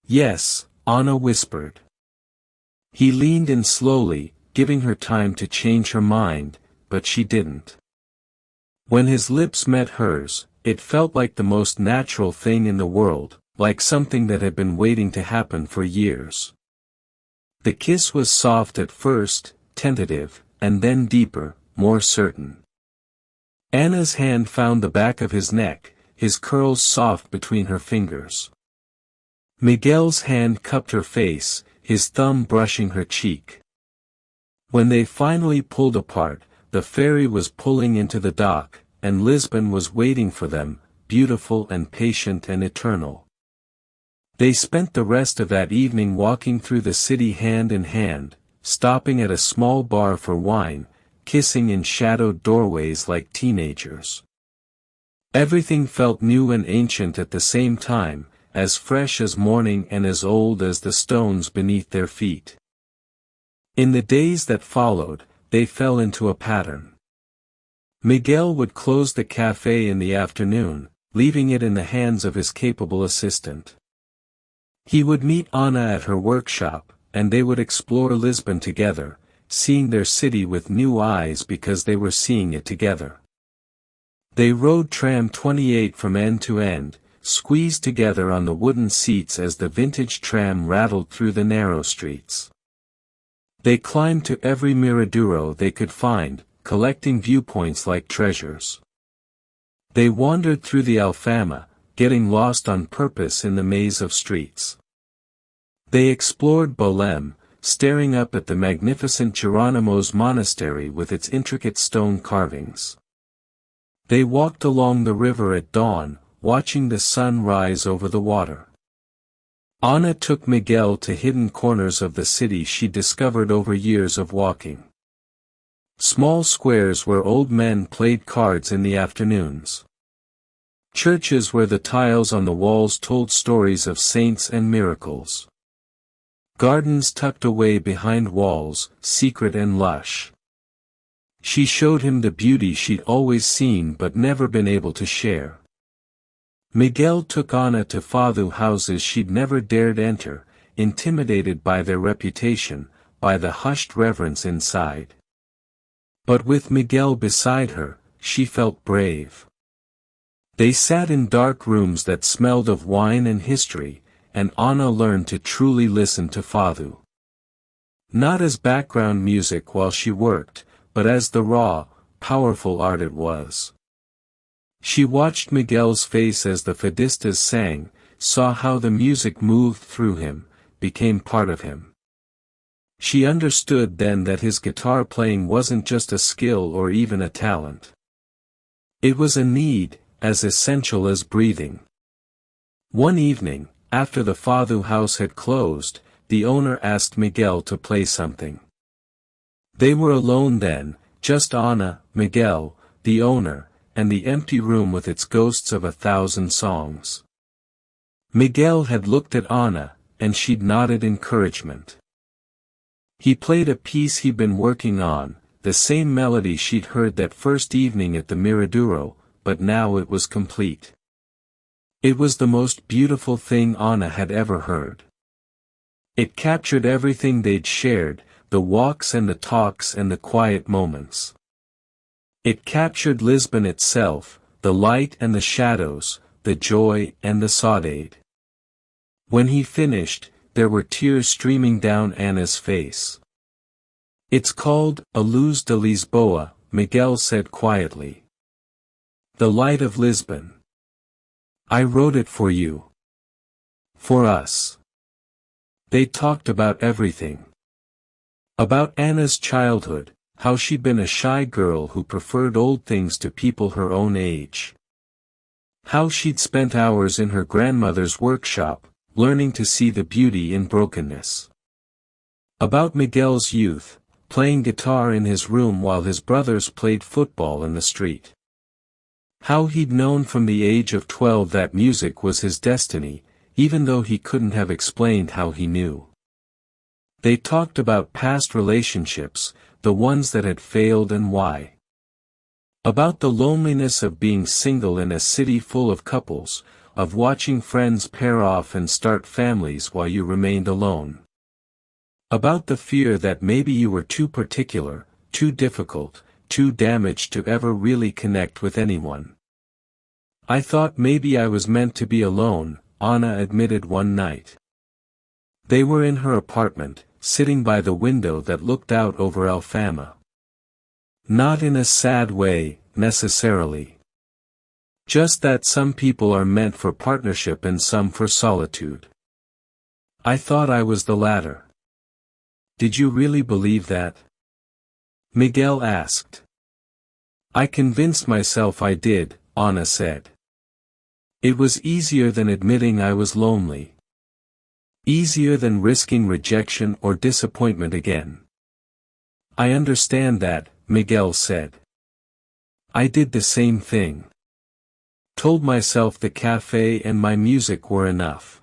"Yes," Anna whispered. He leaned in slowly, giving her time to change her mind, but she didn't. When his lips met hers, it felt like the most natural thing in the world, like something that had been waiting to happen for years. The kiss was soft at first, tentative, and then deeper, more certain. Anna's hand found the back of his neck, his curls soft between her fingers. Miguel's hand cupped her face, his thumb brushing her cheek. When they finally pulled apart, the ferry was pulling into the dock, and Lisbon was waiting for them, beautiful and patient and eternal. They spent the rest of that evening walking through the city hand in hand, stopping at a small bar for wine, kissing in shadowed doorways like teenagers. Everything felt new and ancient at the same time, as fresh as morning and as old as the stones beneath their feet. In the days that followed, they fell into a pattern. Miguel would close the cafe in the afternoon, leaving it in the hands of his capable assistant. He would meet Anna at her workshop, and they would explore Lisbon together, seeing their city with new eyes because they were seeing it together. They rode tram 28 from end to end, squeezed together on the wooden seats as the vintage tram rattled through the narrow streets. They climbed to every miraduro they could find, collecting viewpoints like treasures. They wandered through the Alfama, getting lost on purpose in the maze of streets. They explored Bolem, staring up at the magnificent Geronimo's monastery with its intricate stone carvings. They walked along the river at dawn, watching the sun rise over the water. Ana took Miguel to hidden corners of the city she discovered over years of walking. Small squares where old men played cards in the afternoons. Churches where the tiles on the walls told stories of saints and miracles. Gardens tucked away behind walls, secret and lush. She showed him the beauty she'd always seen but never been able to share. Miguel took Ana to fado houses she'd never dared enter, intimidated by their reputation, by the hushed reverence inside. But with Miguel beside her, she felt brave. They sat in dark rooms that smelled of wine and history, and Ana learned to truly listen to fado. Not as background music while she worked, but as the raw, powerful art it was. She watched Miguel's face as the fadistas sang, saw how the music moved through him, became part of him. She understood then that his guitar playing wasn't just a skill or even a talent. It was a need, as essential as breathing. One evening, after the fado house had closed, the owner asked Miguel to play something. They were alone then, just Ana, Miguel, the owner, and the empty room with its ghosts of 1,000 songs. Miguel had looked at Ana, and she'd nodded encouragement. He played a piece he'd been working on, the same melody she'd heard that first evening at the Miraduro, but now it was complete. It was the most beautiful thing Ana had ever heard. It captured everything they'd shared, the walks and the talks and the quiet moments. It captured Lisbon itself, the light and the shadows, the joy and the Saudade. When he finished, there were tears streaming down Ana's face. "It's called A Luz de Lisboa," Miguel said quietly. "The Light of Lisbon. I wrote it for you. For us." They talked about everything. About Ana's childhood, how she'd been a shy girl who preferred old things to people her own age. How she'd spent hours in her grandmother's workshop, learning to see the beauty in brokenness. About Miguel's youth, playing guitar in his room while his brothers played football in the street. How he'd known from the age of 12 that music was his destiny, even though he couldn't have explained how he knew. They talked about past relationships, the ones that had failed and why. About the loneliness of being single in a city full of couples, of watching friends pair off and start families while you remained alone. About the fear that maybe you were too particular, too difficult, too damaged to ever really connect with anyone. "I thought maybe I was meant to be alone," Ana admitted one night. They were in her apartment, sitting by the window that looked out over Alfama. Not in a sad way, necessarily. Just that some people are meant for partnership and some for solitude. "I thought I was the latter." "Did you really believe that?" Miguel asked. "I convinced myself I did," Ana said. "It was easier than admitting I was lonely. Easier than risking rejection or disappointment again." "I understand that," Miguel said. "I did the same thing. Told myself the cafe and my music were enough.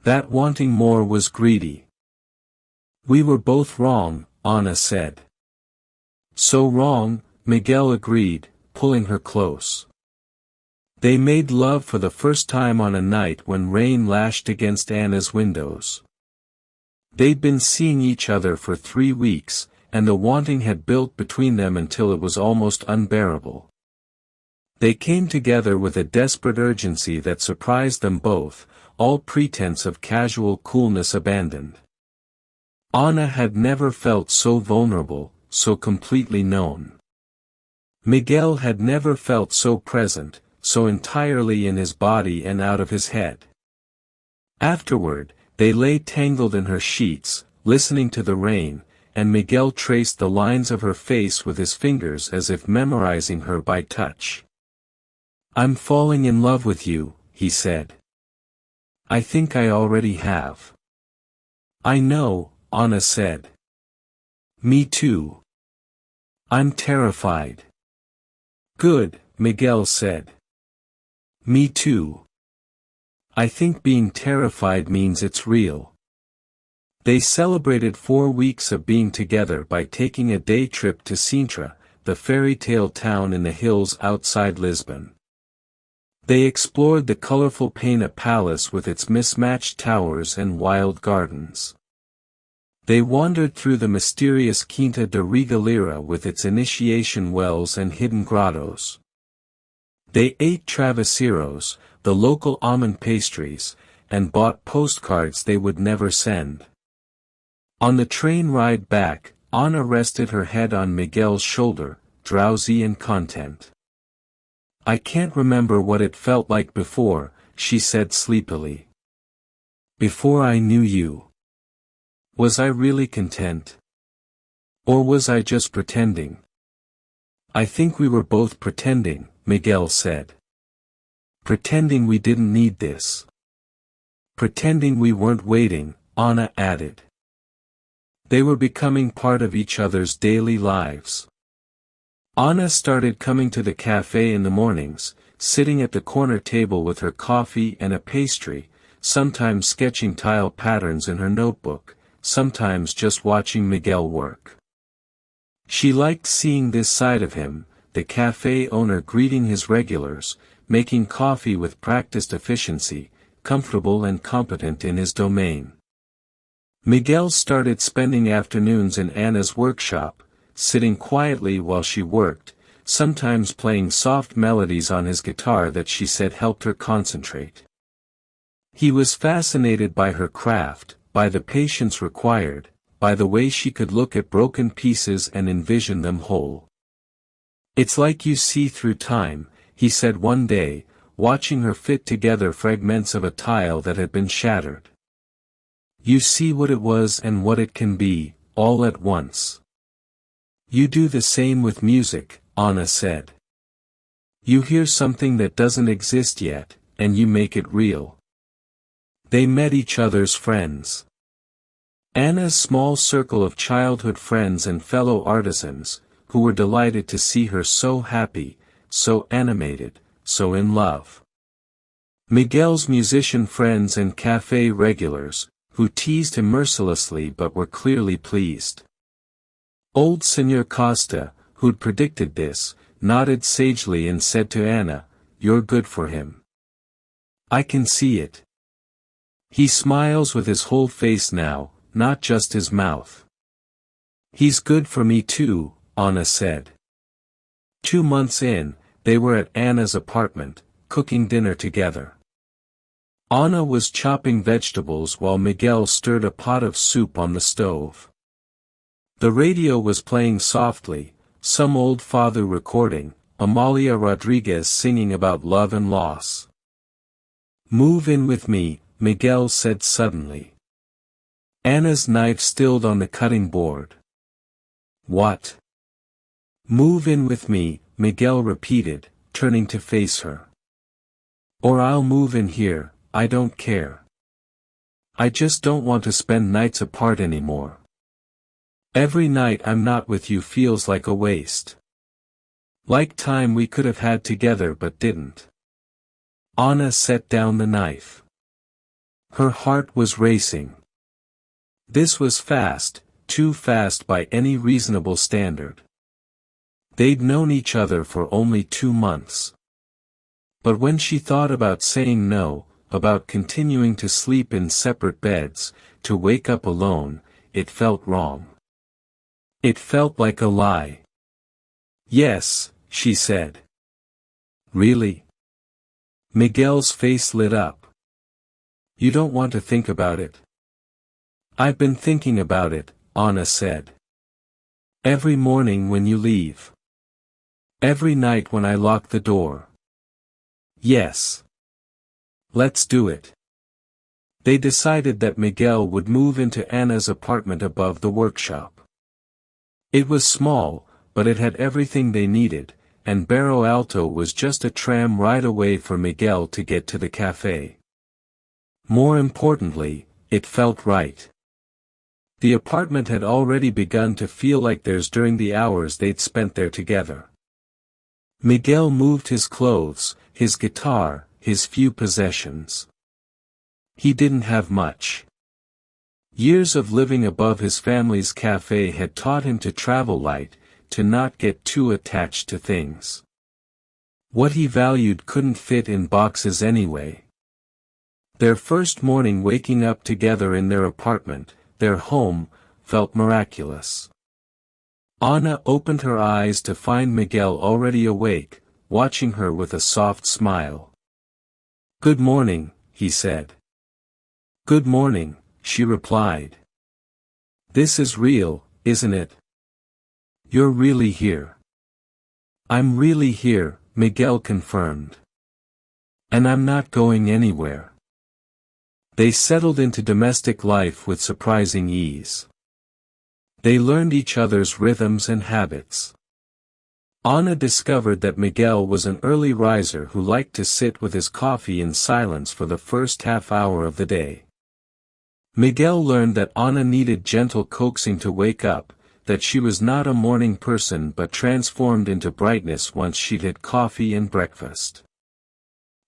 That wanting more was greedy." "We were both wrong," Ana said. "So wrong," Miguel agreed, pulling her close. They made love for the first time on a night when rain lashed against Ana's windows. They'd been seeing each other for 3 weeks, and the wanting had built between them until it was almost unbearable. They came together with a desperate urgency that surprised them both, all pretense of casual coolness abandoned. Anna had never felt so vulnerable, so completely known. Miguel had never felt so present, so entirely in his body and out of his head. Afterward, they lay tangled in her sheets, listening to the rain, and Miguel traced the lines of her face with his fingers as if memorizing her by touch. "I'm falling in love with you," he said. "I think I already have." "I know," Anna said. "Me too. I'm terrified." "Good," Miguel said. "Me too. I think being terrified means it's real." They celebrated 4 weeks of being together by taking a day trip to Sintra, the fairy tale town in the hills outside Lisbon. They explored the colorful Pena Palace with its mismatched towers and wild gardens. They wandered through the mysterious Quinta de Regalera with its initiation wells and hidden grottos. They ate travesseros, the local almond pastries, and bought postcards they would never send. On the train ride back, Anna rested her head on Miguel's shoulder, drowsy and content. "I can't remember what it felt like before," she said sleepily. "Before I knew you. Was I really content? Or was I just pretending?" "I think we were both pretending," Miguel said. "Pretending we didn't need this. Pretending we weren't waiting," Anna added. They were becoming part of each other's daily lives. Anna started coming to the cafe in the mornings, sitting at the corner table with her coffee and a pastry, sometimes sketching tile patterns in her notebook, sometimes just watching Miguel work. She liked seeing this side of him, the cafe owner greeting his regulars, making coffee with practiced efficiency, comfortable and competent in his domain. Miguel started spending afternoons in Anna's workshop, sitting quietly while she worked, sometimes playing soft melodies on his guitar that she said helped her concentrate. He was fascinated by her craft, by the patience required, by the way she could look at broken pieces and envision them whole. "It's like you see through time," he said one day, watching her fit together fragments of a tile that had been shattered. "You see what it was and what it can be, all at once." "You do the same with music," Anna said. "You hear something that doesn't exist yet, and you make it real." They met each other's friends. Anna's small circle of childhood friends and fellow artisans, who were delighted to see her so happy, so animated, so in love. Miguel's musician friends and cafe regulars, who teased him mercilessly but were clearly pleased. Old Senor Costa, who'd predicted this, nodded sagely and said to Anna, "You're good for him. I can see it. He smiles with his whole face now, not just his mouth." "He's good for me too," Anna said. 2 months in, they were at Anna's apartment, cooking dinner together. Anna was chopping vegetables while Miguel stirred a pot of soup on the stove. The radio was playing softly, some old fado recording, Amalia Rodriguez singing about love and loss. "Move in with me," Miguel said suddenly. Anna's knife stilled on the cutting board. "What?" "Move in with me," Miguel repeated, turning to face her. "Or I'll move in here, I don't care. I just don't want to spend nights apart anymore. Every night I'm not with you feels like a waste. Like time we could have had together but didn't." Anna set down the knife. Her heart was racing. This was fast, too fast by any reasonable standard. They'd known each other for only 2 months. But when she thought about saying no, about continuing to sleep in separate beds, to wake up alone, it felt wrong. It felt like a lie. "Yes," she said. Really? Miguel's face lit up. You don't want to think about it? I've been thinking about it, Anna said. Every morning when you leave. Every night when I lock the door. Yes. Let's do it. They decided that Miguel would move into Anna's apartment above the workshop. It was small, but it had everything they needed, and Barro Alto was just a tram ride away for Miguel to get to the cafe. More importantly, it felt right. The apartment had already begun to feel like theirs during the hours they'd spent there together. Miguel moved his clothes, his guitar, his few possessions. He didn't have much. Years of living above his family's cafe had taught him to travel light, to not get too attached to things. What he valued couldn't fit in boxes anyway. Their first morning waking up together in their apartment, their home, felt miraculous. Anna opened her eyes to find Miguel already awake, watching her with a soft smile. Good morning, he said. Good morning, she replied. This is real, isn't it? You're really here. I'm really here, Miguel confirmed. And I'm not going anywhere. They settled into domestic life with surprising ease. They learned each other's rhythms and habits. Anna discovered that Miguel was an early riser who liked to sit with his coffee in silence for the first half hour of the day. Miguel learned that Anna needed gentle coaxing to wake up, that she was not a morning person but transformed into brightness once she'd had coffee and breakfast.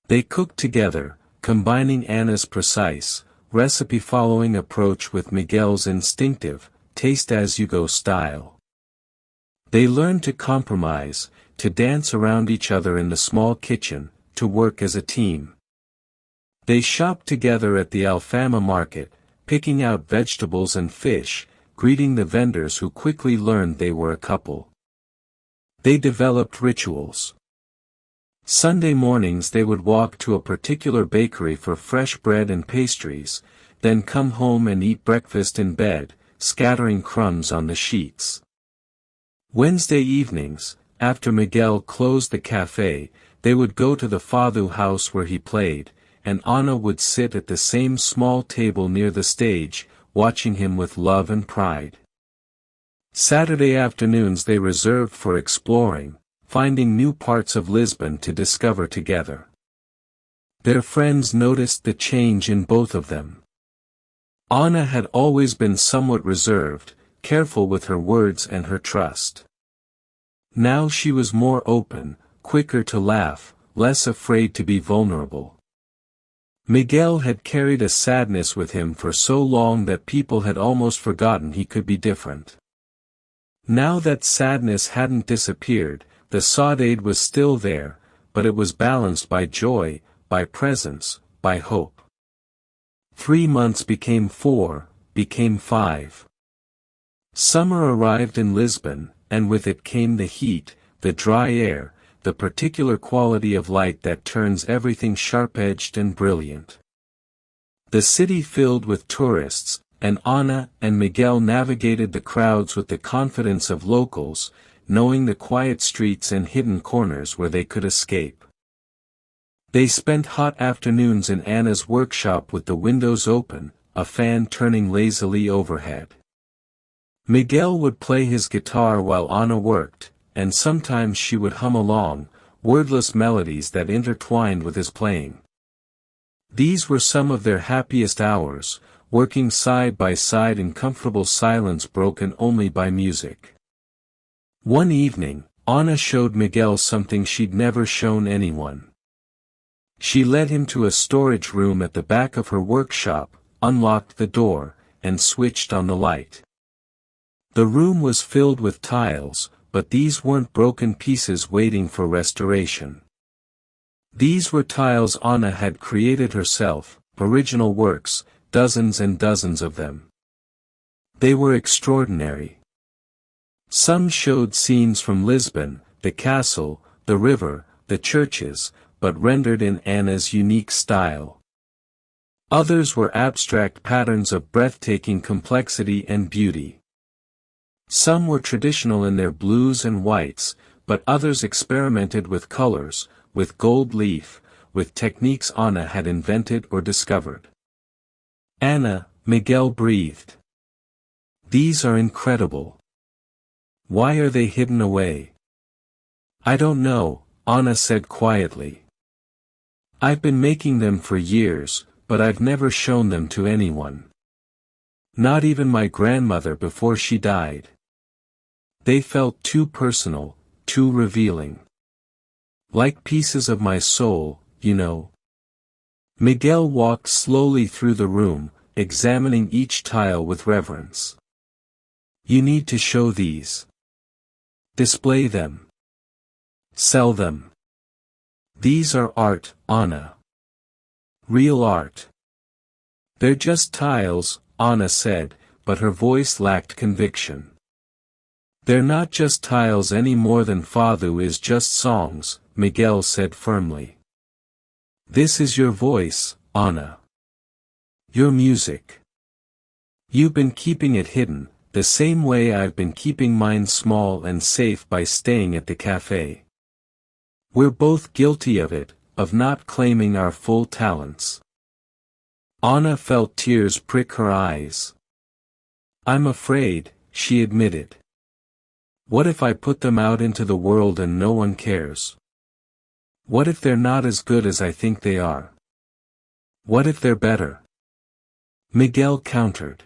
They cooked together, combining Anna's precise, recipe-following approach with Miguel's instinctive, taste-as-you-go style. They learned to compromise, to dance around each other in the small kitchen, to work as a team. They shopped together at the Alfama market, picking out vegetables and fish, greeting the vendors who quickly learned they were a couple. They developed rituals. Sunday mornings they would walk to a particular bakery for fresh bread and pastries, then come home and eat breakfast in bed, scattering crumbs on the sheets. Wednesday evenings, after Miguel closed the cafe, they would go to the fado house where he played, and Anna would sit at the same small table near the stage, watching him with love and pride. Saturday afternoons they reserved for exploring, finding new parts of Lisbon to discover together. Their friends noticed the change in both of them. Anna had always been somewhat reserved, careful with her words and her trust. Now she was more open, quicker to laugh, less afraid to be vulnerable. Miguel had carried a sadness with him for so long that people had almost forgotten he could be different. Now that sadness hadn't disappeared, the Saudade was still there, but it was balanced by joy, by presence, by hope. 3 months became 4, became 5. Summer arrived in Lisbon, and with it came the heat, the dry air, the particular quality of light that turns everything sharp-edged and brilliant. The city filled with tourists, and Anna and Miguel navigated the crowds with the confidence of locals, knowing the quiet streets and hidden corners where they could escape. They spent hot afternoons in Anna's workshop with the windows open, a fan turning lazily overhead. Miguel would play his guitar while Anna worked, and sometimes she would hum along, wordless melodies that intertwined with his playing. These were some of their happiest hours, working side by side in comfortable silence broken only by music. One evening, Anna showed Miguel something she'd never shown anyone. She led him to a storage room at the back of her workshop, unlocked the door, and switched on the light. The room was filled with tiles, but these weren't broken pieces waiting for restoration. These were tiles Anna had created herself, original works, dozens and dozens of them. They were extraordinary. Some showed scenes from Lisbon, the castle, the river, the churches, but rendered in Anna's unique style. Others were abstract patterns of breathtaking complexity and beauty. Some were traditional in their blues and whites, but others experimented with colors, with gold leaf, with techniques Anna had invented or discovered. "Anna," Miguel breathed. "These are incredible. Why are they hidden away?" "I don't know," Anna said quietly. "I've been making them for years, but I've never shown them to anyone. Not even my grandmother before she died. They felt too personal, too revealing. Like pieces of my soul, you know." Miguel walked slowly through the room, examining each tile with reverence. "You need to show these. Display them. Sell them. These are art, Anna. Real art." "They're just tiles," Anna said, but her voice lacked conviction. "They're not just tiles any more than fado is just songs," Miguel said firmly. "This is your voice, Anna. Your music. You've been keeping it hidden, the same way I've been keeping mine small and safe by staying at the cafe. We're both guilty of it, of not claiming our full talents." Anna felt tears prick her eyes. "I'm afraid," she admitted. "What if I put them out into the world and no one cares? What if they're not as good as I think they are? What if they're better?" Miguel countered.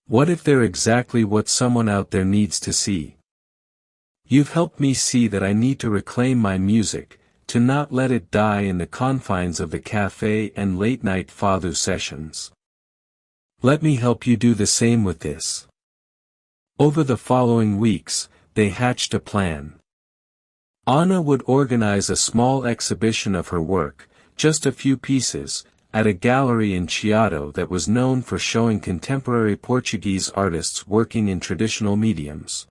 "What if they're exactly what someone out there needs to see? You've helped me see that I need to reclaim my music, to not let it die in the confines of the cafe and late-night fado sessions. Let me help you do the same with this." Over the following weeks, they hatched a plan. Anna would organize a small exhibition of her work, just a few pieces, at a gallery in Chiado that was known for showing contemporary Portuguese artists working in traditional mediums.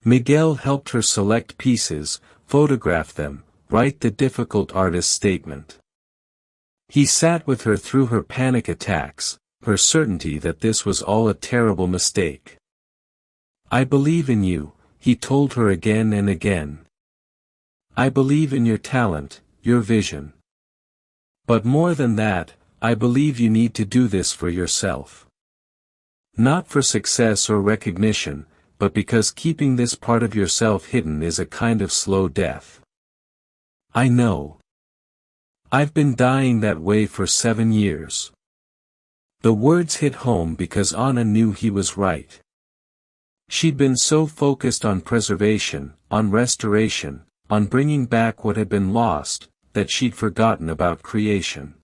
Miguel helped her select pieces, photograph them, write the difficult artist statement. He sat with her through her panic attacks, her certainty that this was all a terrible mistake. "I believe in you," he told her again and again. "I believe in your talent, your vision. But more than that, I believe you need to do this for yourself. Not for success or recognition, but because keeping this part of yourself hidden is a kind of slow death. I know. I've been dying that way for 7 years." The words hit home because Anna knew he was right. She'd been so focused on preservation, on restoration, on bringing back what had been lost, that she'd forgotten about creation.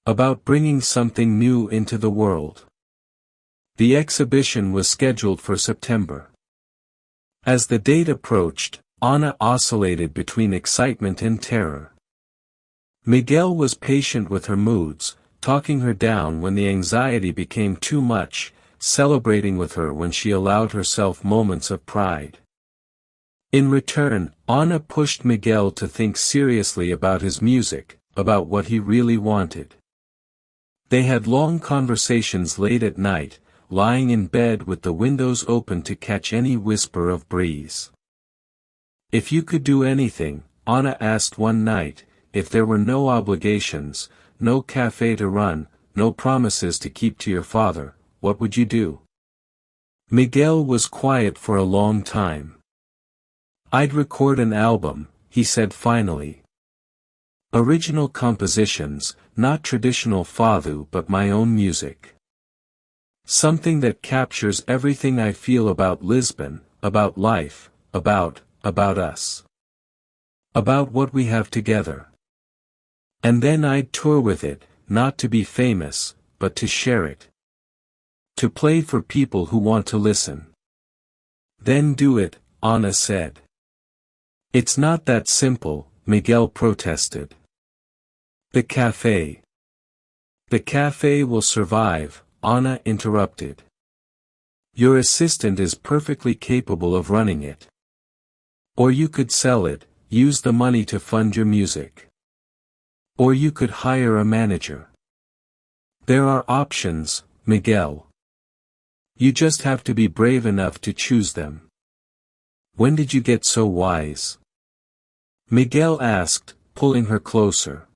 About bringing something new into the world. The exhibition was scheduled for September. As the date approached, Anna oscillated between excitement and terror. Miguel was patient with her moods, talking her down when the anxiety became too much, celebrating with her when she allowed herself moments of pride. In return, Anna pushed Miguel to think seriously about his music, about what he really wanted. They had long conversations late at night, lying in bed with the windows open to catch any whisper of breeze. "If you could do anything," Anna asked one night, "if there were no obligations, no cafe to run, no promises to keep to your father, what would you do?" Miguel was quiet for a long time. "I'd record an album," he said finally. "Original compositions, not traditional fado but my own music. Something that captures everything I feel about Lisbon, about life, about us. About what we have together. And then I'd tour with it, not to be famous, but to share it. To play for people who want to listen." "Then do it," Anna said. "It's not that simple," Miguel protested. "The cafe. The cafe will survive," Anna interrupted. "Your assistant is perfectly capable of running it. Or you could sell it, use the money to fund your music. Or you could hire a manager. There are options, Miguel. You just have to be brave enough to choose them. When did you get so wise? Miguel asked, pulling her closer.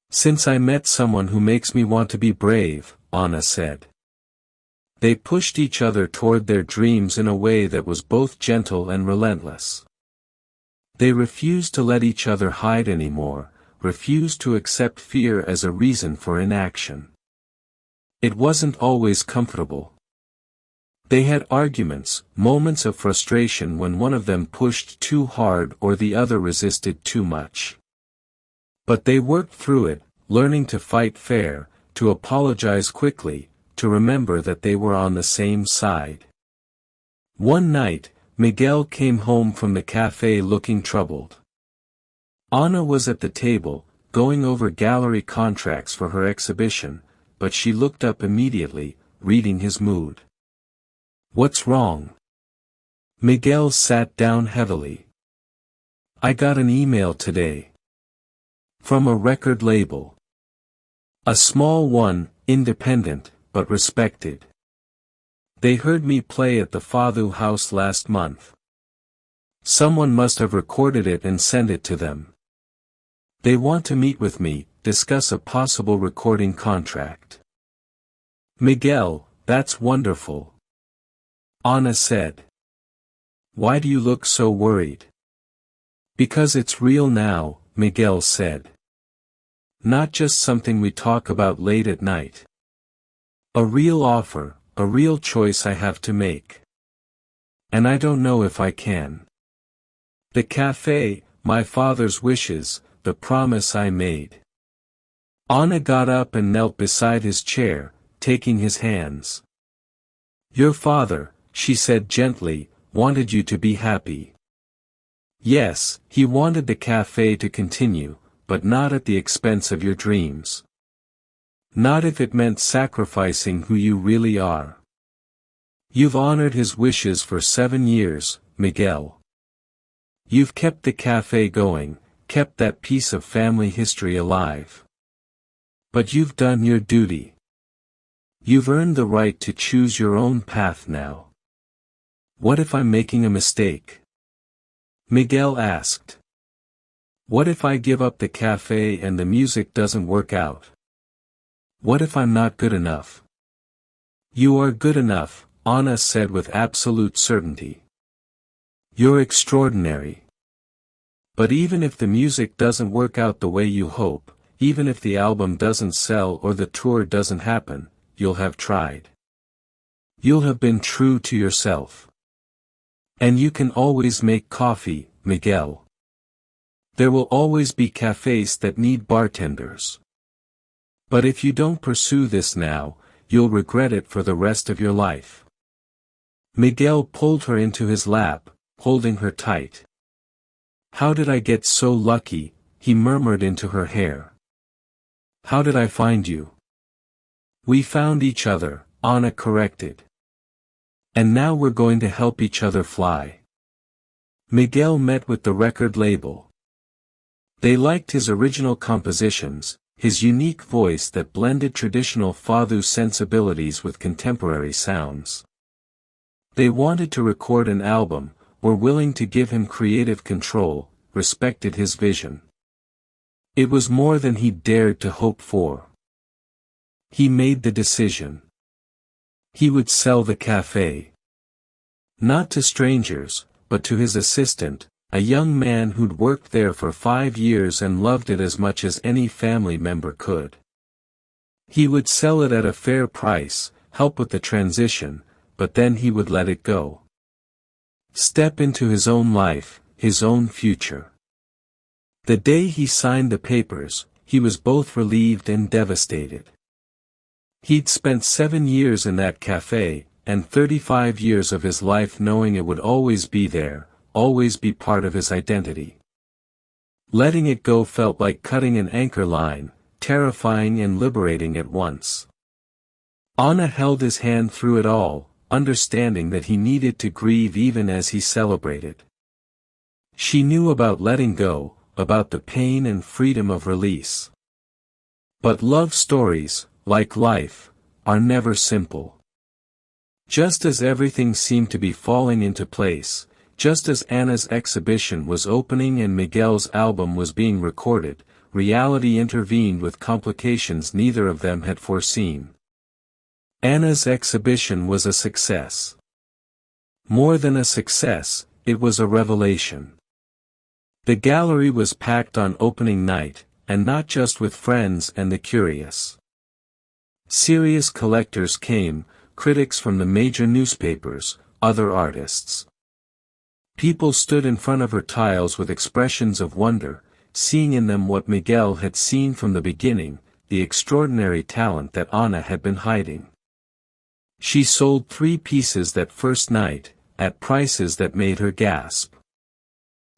Since I met someone who makes me want to be brave, Anna said. They pushed each other toward their dreams in a way that was both gentle and relentless. They refused to let each other hide anymore, refused to accept fear as a reason for inaction. It wasn't always comfortable. They had arguments, moments of frustration when one of them pushed too hard or the other resisted too much. But they worked through it, learning to fight fair, to apologize quickly, to remember that they were on the same side. One night, Miguel came home from the cafe looking troubled. Anna was at the table, going over gallery contracts for her exhibition, but she looked up immediately, reading his mood. What's wrong? Miguel sat down heavily. I got an email today. From a record label. A small one, independent, but respected. They heard me play at the Fado house last month. Someone must have recorded it and sent it to them. They want to meet with me, discuss a possible recording contract. Miguel, that's wonderful. Anna said. Why do you look so worried? Because it's real now, Miguel said. Not just something we talk about late at night. A real offer, a real choice I have to make. And I don't know if I can. The cafe, my father's wishes, the promise I made. Anna got up and knelt beside his chair, taking his hands. Your father, she said gently, wanted you to be happy. Yes, he wanted the cafe to continue, but not at the expense of your dreams. Not if it meant sacrificing who you really are. You've honored his wishes for 7 years, Miguel. You've kept the cafe going, kept that piece of family history alive. But you've done your duty. You've earned the right to choose your own path now. What if I'm making a mistake? Miguel asked. What if I give up the cafe and the music doesn't work out? What if I'm not good enough? You are good enough, Anna said with absolute certainty. You're extraordinary. But even if the music doesn't work out the way you hope, even if the album doesn't sell or the tour doesn't happen, you'll have tried. You'll have been true to yourself. And you can always make coffee, Miguel. There will always be cafes that need bartenders. But if you don't pursue this now, you'll regret it for the rest of your life. Miguel pulled her into his lap, holding her tight. How did I get so lucky? He murmured into her hair. How did I find you? We found each other, Anna corrected. And now we're going to help each other fly. Miguel met with the record label. They liked his original compositions, his unique voice that blended traditional fado sensibilities with contemporary sounds. They wanted to record an album, were willing to give him creative control, respected his vision. It was more than he dared to hope for. He made the decision. He would sell the cafe. Not to strangers, but to his assistant, a young man who'd worked there for 5 years and loved it as much as any family member could. He would sell it at a fair price, help with the transition, but then he would let it go. Step into his own life, his own future. The day he signed the papers, he was both relieved and devastated. He'd spent 7 years in that cafe, and 35 years of his life knowing it would always be there, always be part of his identity. Letting it go felt like cutting an anchor line, terrifying and liberating at once. Anna held his hand through it all, understanding that he needed to grieve even as he celebrated. She knew about letting go, about the pain and freedom of release. But love stories, like life, are never simple. Just as everything seemed to be falling into place, just as Anna's exhibition was opening and Miguel's album was being recorded, reality intervened with complications neither of them had foreseen. Anna's exhibition was a success. More than a success, it was a revelation. The gallery was packed on opening night, and not just with friends and the curious. Serious collectors came, critics from the major newspapers, other artists. People stood in front of her tiles with expressions of wonder, seeing in them what Miguel had seen from the beginning, the extraordinary talent that Anna had been hiding. She sold 3 pieces that first night, at prices that made her gasp.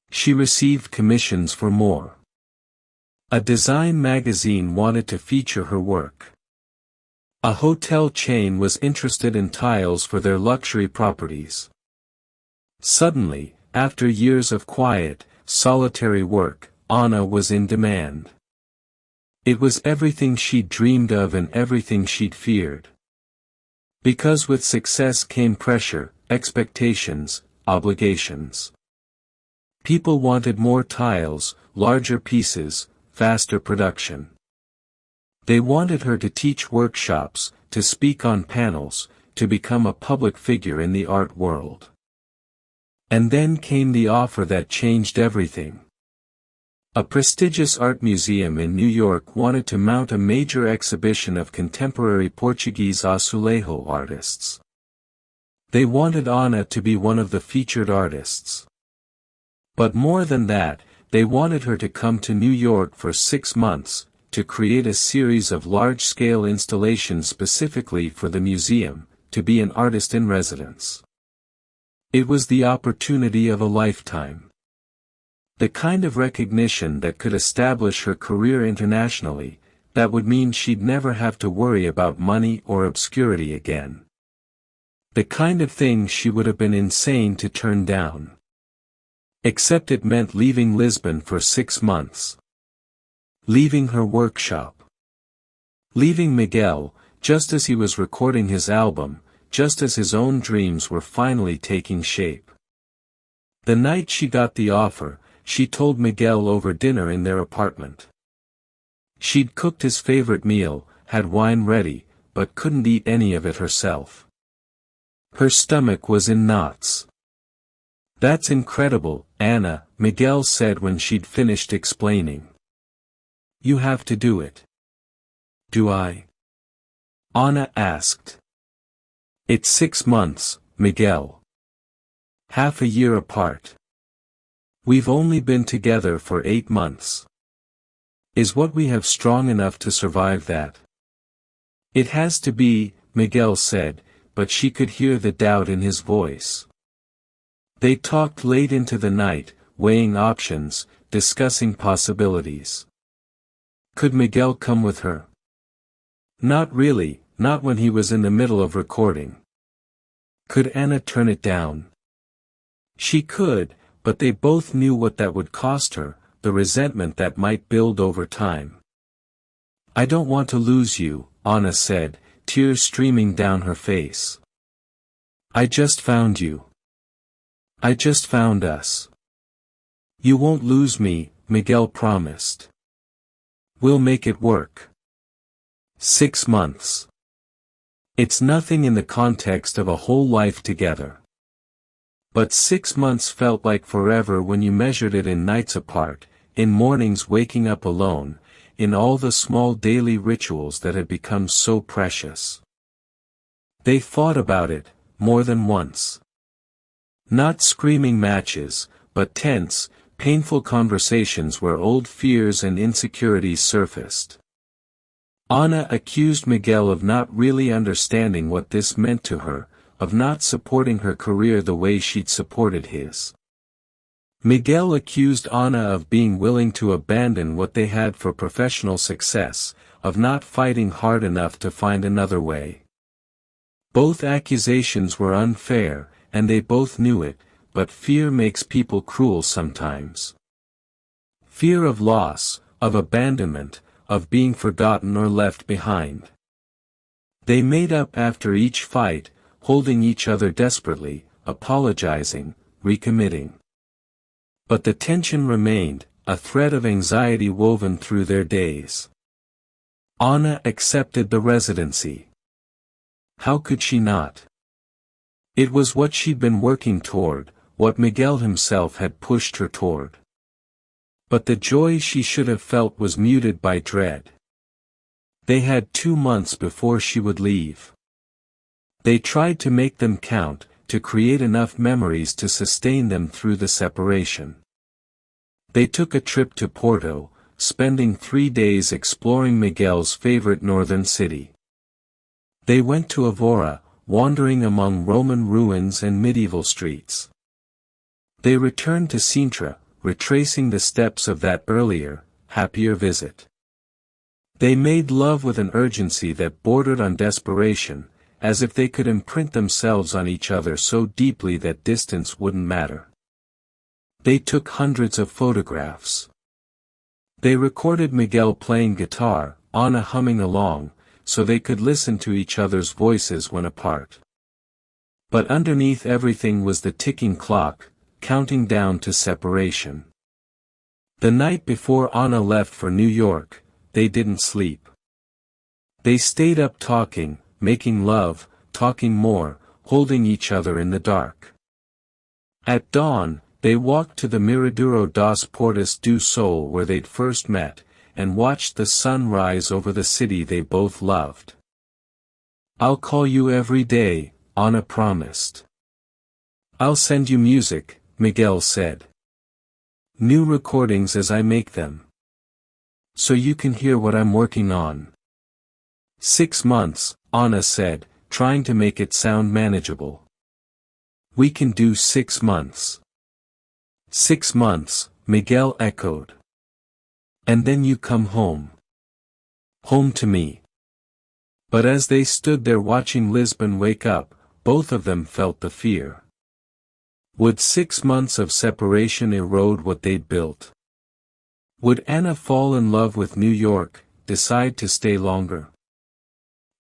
She received commissions for more. A design magazine wanted to feature her work. A hotel chain was interested in tiles for their luxury properties. Suddenly, after years of quiet, solitary work, Anna was in demand. It was everything she'd dreamed of and everything she'd feared. Because with success came pressure, expectations, obligations. People wanted more tiles, larger pieces, faster production. They wanted her to teach workshops, to speak on panels, to become a public figure in the art world. And then came the offer that changed everything. A prestigious art museum in New York wanted to mount a major exhibition of contemporary Portuguese azulejo artists. They wanted Anna to be one of the featured artists. But more than that, they wanted her to come to New York for 6 months, to create a series of large-scale installations specifically for the museum, to be an artist in residence. It was the opportunity of a lifetime. The kind of recognition that could establish her career internationally, that would mean she'd never have to worry about money or obscurity again. The kind of thing she would have been insane to turn down. Except it meant leaving Lisbon for 6 months. Leaving her workshop. Leaving Miguel, just as he was recording his album, just as his own dreams were finally taking shape. The night she got the offer, she told Miguel over dinner in their apartment. She'd cooked his favorite meal, had wine ready, but couldn't eat any of it herself. Her stomach was in knots. "That's incredible, Anna," Miguel said when she'd finished explaining. "You have to do it." "Do I?" Anna asked. "It's 6 months, Miguel. Half a year apart. We've only been together for 8 months. Is what we have strong enough to survive that?" "It has to be," Miguel said, but she could hear the doubt in his voice. They talked late into the night, weighing options, discussing possibilities. Could Miguel come with her? Not really, not when he was in the middle of recording. Could Anna turn it down? She could, but they both knew what that would cost her, the resentment that might build over time. "I don't want to lose you," Anna said, tears streaming down her face. "I just found you. I just found us. You won't lose me," Miguel promised. "We'll make it work." 6 months. It's nothing in the context of a whole life together. But 6 months felt like forever when you measured it in nights apart, in mornings waking up alone, in all the small daily rituals that had become so precious. They thought about it, more than once. Not screaming matches, but tense, painful conversations where old fears and insecurities surfaced. Anna accused Miguel of not really understanding what this meant to her, of not supporting her career the way she'd supported his. Miguel accused Anna of being willing to abandon what they had for professional success, of not fighting hard enough to find another way. Both accusations were unfair, and they both knew it, but fear makes people cruel sometimes. Fear of loss, of abandonment, of being forgotten or left behind. They made up after each fight, holding each other desperately, apologizing, recommitting. But the tension remained, a thread of anxiety woven through their days. Anna accepted the residency. How could she not? It was what she'd been working toward, what Miguel himself had pushed her toward. But the joy she should have felt was muted by dread. They had 2 months before she would leave. They tried to make them count, to create enough memories to sustain them through the separation. They took a trip to Porto, spending 3 days exploring Miguel's favorite northern city. They went to Evora, wandering among Roman ruins and medieval streets. They returned to Sintra, retracing the steps of that earlier, happier visit. They made love with an urgency that bordered on desperation, as if they could imprint themselves on each other so deeply that distance wouldn't matter. They took hundreds of photographs. They recorded Miguel playing guitar, Anna humming along, so they could listen to each other's voices when apart. But underneath everything was the ticking clock, counting down to separation. The night before Anna left for New York, they didn't sleep. They stayed up talking, making love, talking more, holding each other in the dark. At dawn, they walked to the Miradero das Portas do Sol where they'd first met, and watched the sun rise over the city they both loved. "I'll call you every day," Anna promised. "I'll send you music," Miguel said. "New recordings as I make them. So you can hear what I'm working on." 6 months, Anna said, trying to make it sound manageable. "We can do 6 months." 6 months, Miguel echoed. "And then you come home. Home to me." But as they stood there watching Lisbon wake up, both of them felt the fear. Would 6 months of separation erode what they'd built? Would Anna fall in love with New York, decide to stay longer?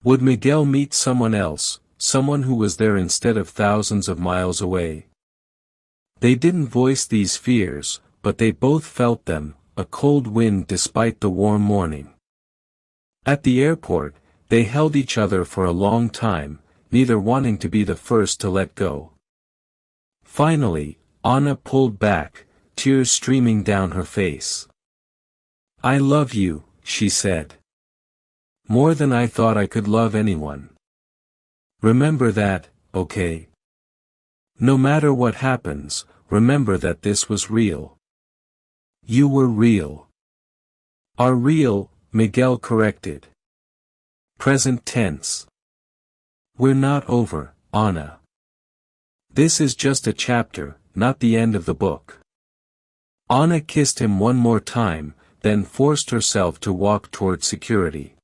Would Miguel meet someone else, someone who was there instead of thousands of miles away? They didn't voice these fears, but they both felt them, a cold wind despite the warm morning. At the airport, they held each other for a long time, neither wanting to be the first to let go. Finally, Anna pulled back, tears streaming down her face. "I love you," she said. "More than I thought I could love anyone. Remember that, okay? No matter what happens, remember that this was real. You were real." "Are real," Miguel corrected. Present tense. "We're not over, Anna. This is just a chapter, not the end of the book." Anna kissed him one more time, then forced herself to walk toward security.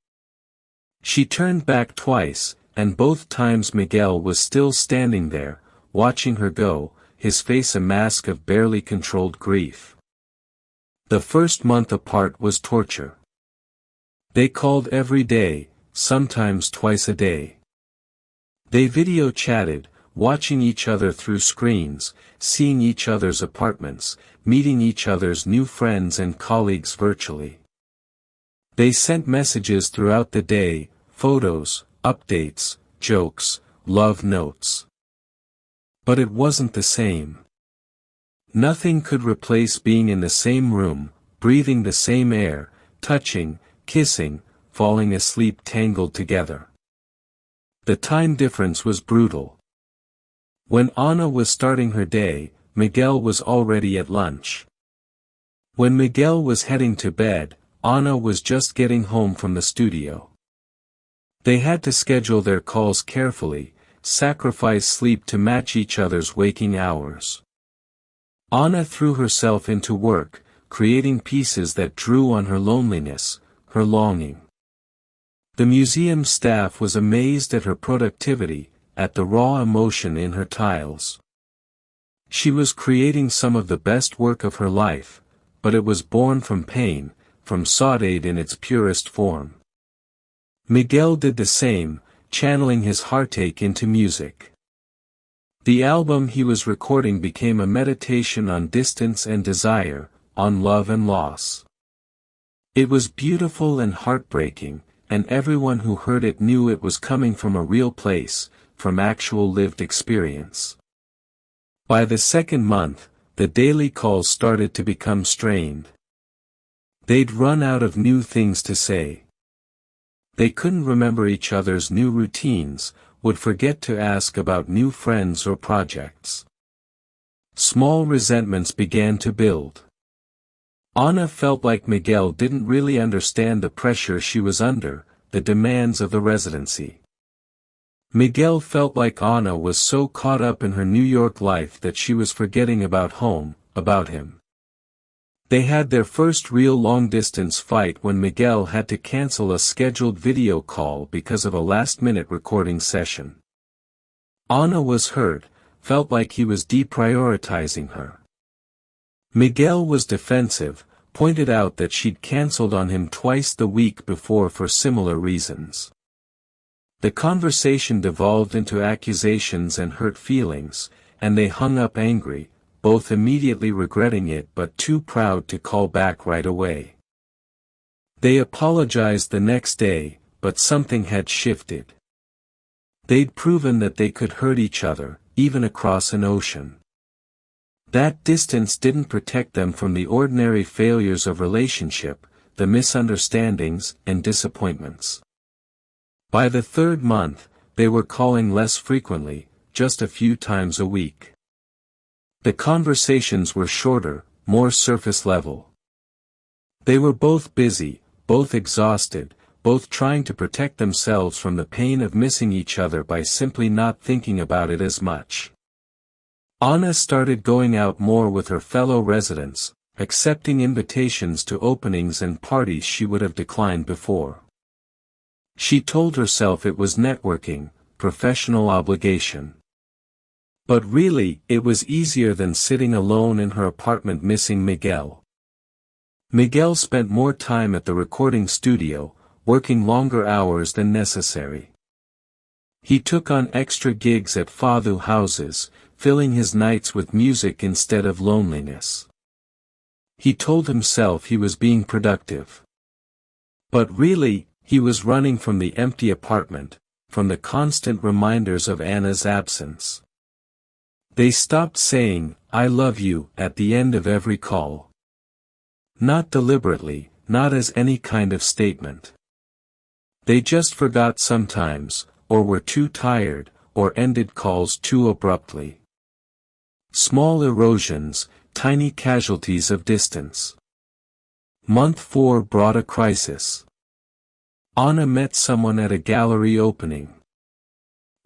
She turned back twice, and both times Miguel was still standing there, watching her go, his face a mask of barely controlled grief. The first month apart was torture. They called every day, sometimes twice a day. They video chatted, watching each other through screens, seeing each other's apartments, meeting each other's new friends and colleagues virtually. They sent messages throughout the day, photos, updates, jokes, love notes. But it wasn't the same. Nothing could replace being in the same room, breathing the same air, touching, kissing, falling asleep tangled together. The time difference was brutal. When Anna was starting her day, Miguel was already at lunch. When Miguel was heading to bed, Anna was just getting home from the studio. They had to schedule their calls carefully, sacrifice sleep to match each other's waking hours. Anna threw herself into work, creating pieces that drew on her loneliness, her longing. The museum staff was amazed at her productivity, at the raw emotion in her tiles. She was creating some of the best work of her life, but it was born from pain, from Saudade in its purest form. Miguel did the same, channeling his heartache into music. The album he was recording became a meditation on distance and desire, on love and loss. It was beautiful and heartbreaking, and everyone who heard it knew it was coming from a real place, from actual lived experience. By the second month, the daily calls started to become strained. They'd run out of new things to say. They couldn't remember each other's new routines, would forget to ask about new friends or projects. Small resentments began to build. Ana felt like Miguel didn't really understand the pressure she was under, the demands of the residency. Miguel felt like Ana was so caught up in her New York life that she was forgetting about home, about him. They had their first real long-distance fight when Miguel had to cancel a scheduled video call because of a last-minute recording session. Ana was hurt, felt like he was deprioritizing her. Miguel was defensive, pointed out that she'd cancelled on him twice the week before for similar reasons. The conversation devolved into accusations and hurt feelings, and they hung up angry, both immediately regretting it but too proud to call back right away. They apologized the next day, but something had shifted. They'd proven that they could hurt each other, even across an ocean. That distance didn't protect them from the ordinary failures of relationship, the misunderstandings and disappointments. By the third month, they were calling less frequently, just a few times a week. The conversations were shorter, more surface level. They were both busy, both exhausted, both trying to protect themselves from the pain of missing each other by simply not thinking about it as much. Ana started going out more with her fellow residents, accepting invitations to openings and parties she would have declined before. She told herself it was networking, professional obligation. But really, it was easier than sitting alone in her apartment missing Miguel. Miguel spent more time at the recording studio, working longer hours than necessary. He took on extra gigs at fado houses, filling his nights with music instead of loneliness. He told himself he was being productive. But really, he was running from the empty apartment, from the constant reminders of Anna's absence. They stopped saying, "I love you," at the end of every call. Not deliberately, not as any kind of statement. They just forgot sometimes, or were too tired, or ended calls too abruptly. Small erosions, tiny casualties of distance. Month 4 brought a crisis. Ana met someone at a gallery opening.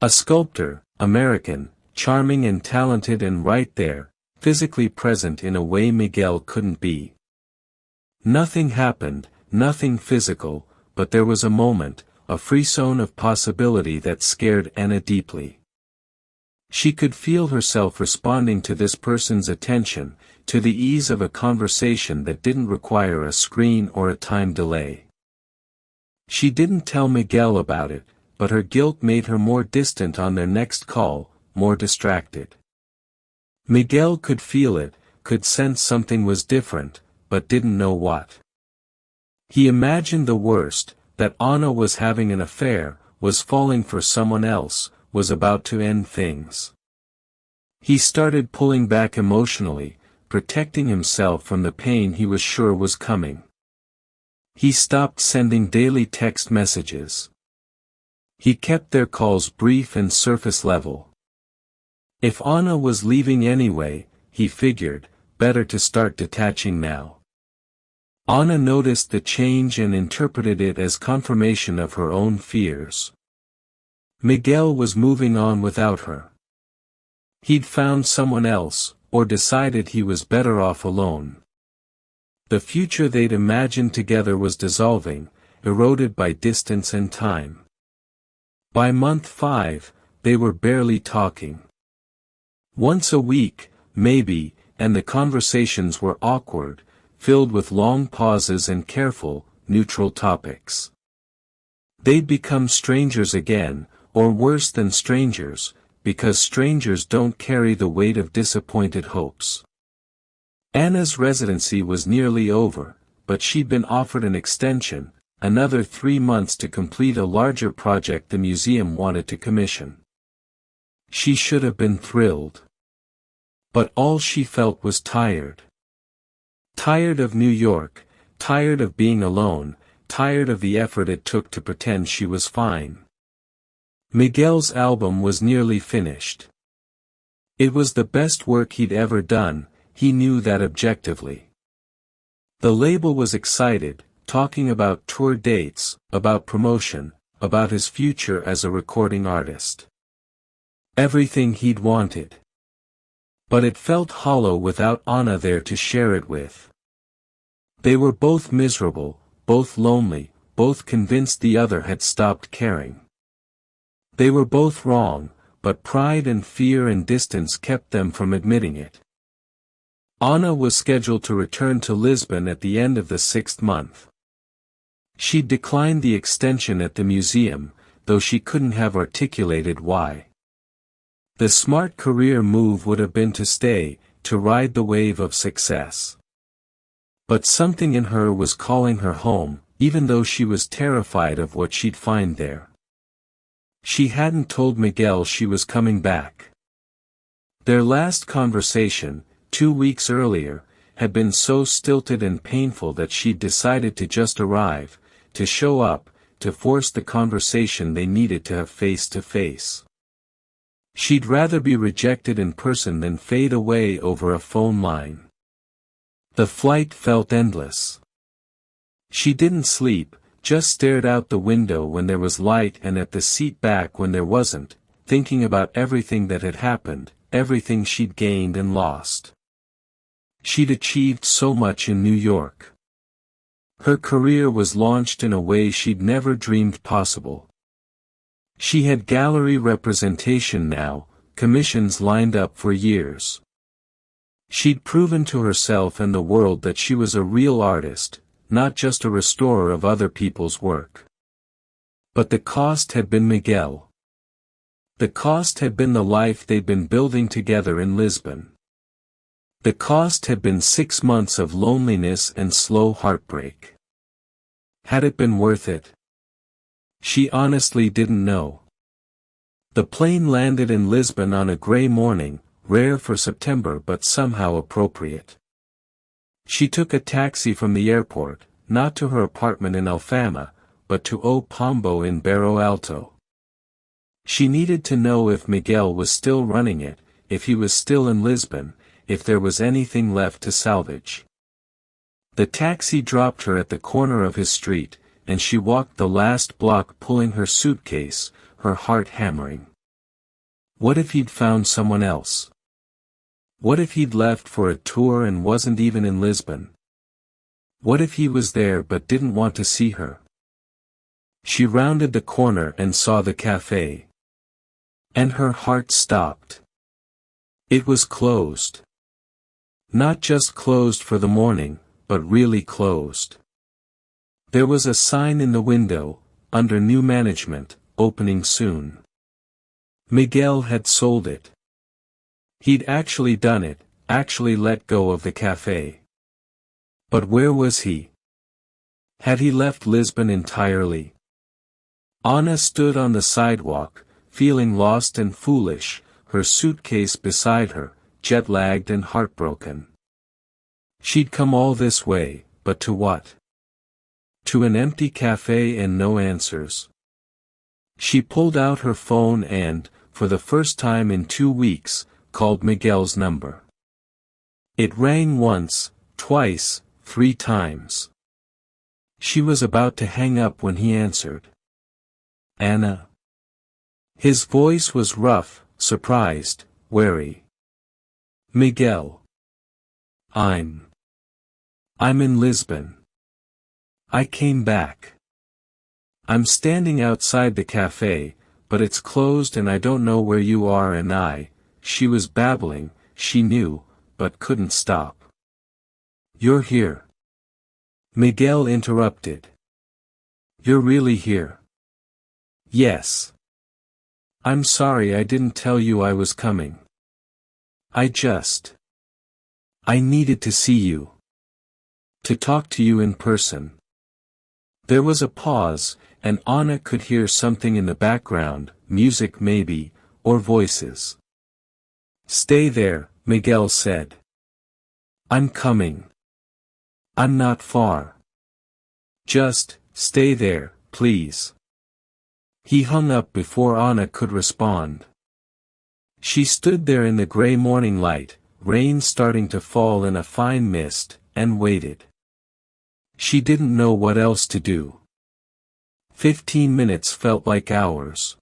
A sculptor, American, charming and talented and right there, physically present in a way Miguel couldn't be. Nothing happened, nothing physical, but there was a moment, a frisson of possibility that scared Ana deeply. She could feel herself responding to this person's attention, to the ease of a conversation that didn't require a screen or a time delay. She didn't tell Miguel about it, but her guilt made her more distant on their next call, more distracted. Miguel could feel it, could sense something was different, but didn't know what. He imagined the worst, that Ana was having an affair, was falling for someone else, was about to end things. He started pulling back emotionally, protecting himself from the pain he was sure was coming. He stopped sending daily text messages. He kept their calls brief and surface level. If Ana was leaving anyway, he figured, better to start detaching now. Ana noticed the change and interpreted it as confirmation of her own fears. Miguel was moving on without her. He'd found someone else, or decided he was better off alone. The future they'd imagined together was dissolving, eroded by distance and time. By month 5, they were barely talking. Once a week, maybe, and the conversations were awkward, filled with long pauses and careful, neutral topics. They'd become strangers again, or worse than strangers, because strangers don't carry the weight of disappointed hopes. Anna's residency was nearly over, but she'd been offered an extension, another 3 months to complete a larger project the museum wanted to commission. She should have been thrilled. But all she felt was tired. Tired of New York, tired of being alone, tired of the effort it took to pretend she was fine. Miguel's album was nearly finished. It was the best work he'd ever done, he knew that objectively. The label was excited, talking about tour dates, about promotion, about his future as a recording artist. Everything he'd wanted. But it felt hollow without Anna there to share it with. They were both miserable, both lonely, both convinced the other had stopped caring. They were both wrong, but pride and fear and distance kept them from admitting it. Anna was scheduled to return to Lisbon at the end of the 6th month. She'd declined the extension at the museum, though she couldn't have articulated why. The smart career move would have been to stay, to ride the wave of success. But something in her was calling her home, even though she was terrified of what she'd find there. She hadn't told Miguel she was coming back. Their last conversation, 2 weeks earlier, had been so stilted and painful that she'd decided to just arrive, to show up, to force the conversation they needed to have face to face. She'd rather be rejected in person than fade away over a phone line. The flight felt endless. She didn't sleep, just stared out the window when there was light and at the seat back when there wasn't, thinking about everything that had happened, everything she'd gained and lost. She'd achieved so much in New York. Her career was launched in a way she'd never dreamed possible. She had gallery representation now, commissions lined up for years. She'd proven to herself and the world that she was a real artist, not just a restorer of other people's work. But the cost had been Miguel. The cost had been the life they'd been building together in Lisbon. The cost had been 6 months of loneliness and slow heartbreak. Had it been worth it? She honestly didn't know. The plane landed in Lisbon on a gray morning, rare for September but somehow appropriate. She took a taxi from the airport, not to her apartment in Alfama, but to O Pombo in Barro Alto. She needed to know if Miguel was still running it, if he was still in Lisbon, if there was anything left to salvage. The taxi dropped her at the corner of his street, and she walked the last block pulling her suitcase, her heart hammering. What if he'd found someone else? What if he'd left for a tour and wasn't even in Lisbon? What if he was there but didn't want to see her? She rounded the corner and saw the cafe. And her heart stopped. It was closed. Not just closed for the morning, but really closed. There was a sign in the window, under new management, opening soon. Miguel had sold it. He'd actually done it, actually let go of the cafe. But where was he? Had he left Lisbon entirely? Anna stood on the sidewalk, feeling lost and foolish, her suitcase beside her, jet-lagged and heartbroken. She'd come all this way, but to what? To an empty cafe and no answers. She pulled out her phone and, for the first time in 2 weeks, called Miguel's number. It rang once, twice, 3 times. She was about to hang up when he answered. Anna. His voice was rough, surprised, wary. Miguel. I'm in Lisbon. I came back. I'm standing outside the cafe, but it's closed and I don't know where you are and she was babbling, she knew, but couldn't stop. "You're here," Miguel interrupted. "You're really here?" "Yes. I'm sorry I didn't tell you I was coming. I needed to see you. To talk to you in person." There was a pause, and Anna could hear something in the background, music maybe, or voices. "Stay there," Miguel said. "I'm coming. I'm not far. Just, stay there, please." He hung up before Anna could respond. She stood there in the gray morning light, rain starting to fall in a fine mist, and waited. She didn't know what else to do. 15 minutes felt like hours.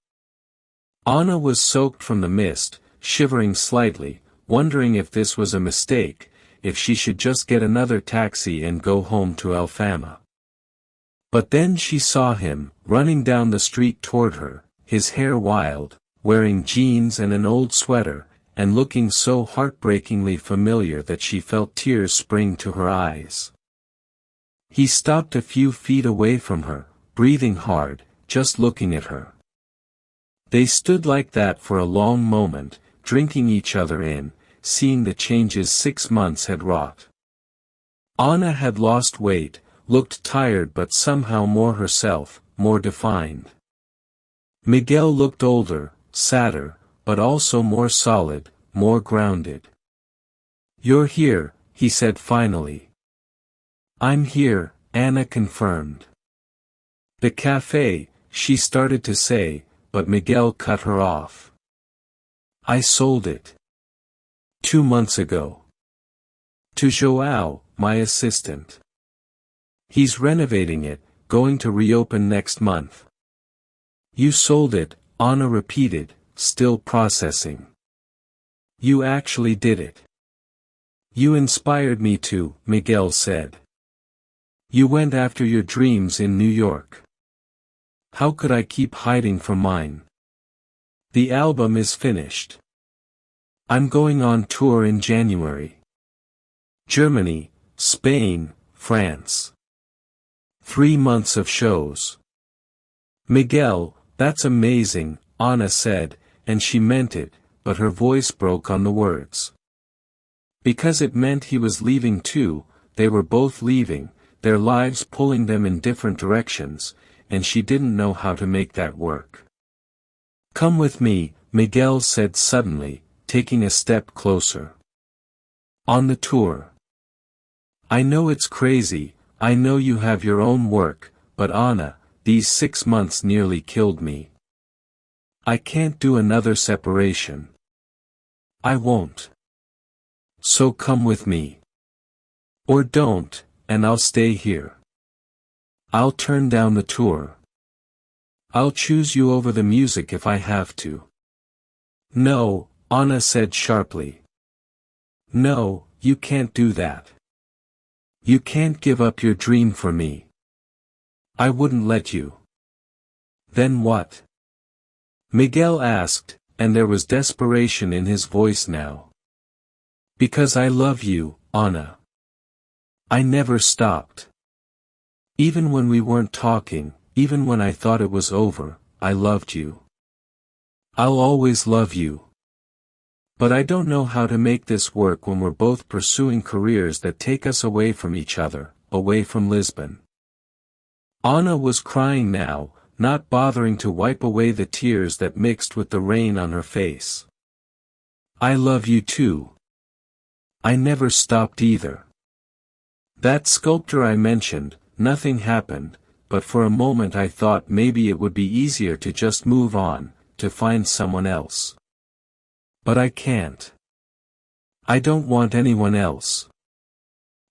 Anna was soaked from the mist, shivering slightly, wondering if this was a mistake, if she should just get another taxi and go home to Alfama. But then she saw him, running down the street toward her, his hair wild, wearing jeans and an old sweater, and looking so heartbreakingly familiar that she felt tears spring to her eyes. He stopped a few feet away from her, breathing hard, just looking at her. They stood like that for a long moment, drinking each other in, seeing the changes 6 months had wrought. Anna had lost weight, looked tired but somehow more herself, more defined. Miguel looked older, sadder, but also more solid, more grounded. "You're here," he said finally. "I'm here," Anna confirmed. "The cafe," she started to say, but Miguel cut her off. "I sold it 2 months ago. To João, my assistant. He's renovating it, going to reopen next month." "You sold it," Anna repeated, still processing. "You actually did it." "You inspired me to," Miguel said. "You went after your dreams in New York. How could I keep hiding from mine? The album is finished. I'm going on tour in January. Germany, Spain, France. 3 months of shows." "Miguel, that's amazing," Anna said, and she meant it, but her voice broke on the words. Because it meant he was leaving too, they were both leaving, their lives pulling them in different directions, and she didn't know how to make that work. "Come with me," Miguel said suddenly, taking a step closer. "On the tour. I know it's crazy, I know you have your own work, but Anna, these 6 months nearly killed me. I can't do another separation. I won't. So come with me. Or don't, and I'll stay here. I'll turn down the tour. I'll choose you over the music if I have to." "No," Anna said sharply. "No, you can't do that. You can't give up your dream for me. I wouldn't let you." "Then what?" Miguel asked, and there was desperation in his voice now. "Because I love you, Anna. I never stopped. Even when we weren't talking, even when I thought it was over, I loved you. I'll always love you. But I don't know how to make this work when we're both pursuing careers that take us away from each other, away from Lisbon." Anna was crying now, not bothering to wipe away the tears that mixed with the rain on her face. "I love you too. I never stopped either. That sculptor I mentioned, nothing happened, but for a moment I thought maybe it would be easier to just move on, to find someone else. But I can't. I don't want anyone else.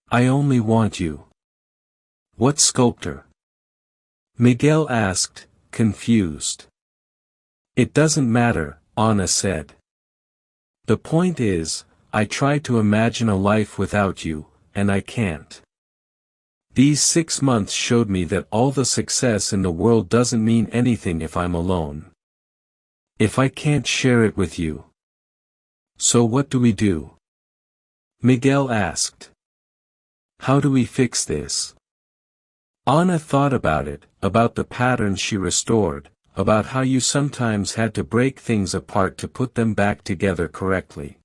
I only want you." "What sculptor?" Miguel asked, confused. "It doesn't matter," Anna said. "The point is, I try to imagine a life without you, and I can't. These 6 months showed me that all the success in the world doesn't mean anything if I'm alone. If I can't share it with you. So what do we do?" Miguel asked. How do we fix this? Anna thought about it, about the patterns she restored, about how you sometimes had to break things apart to put them back together correctly.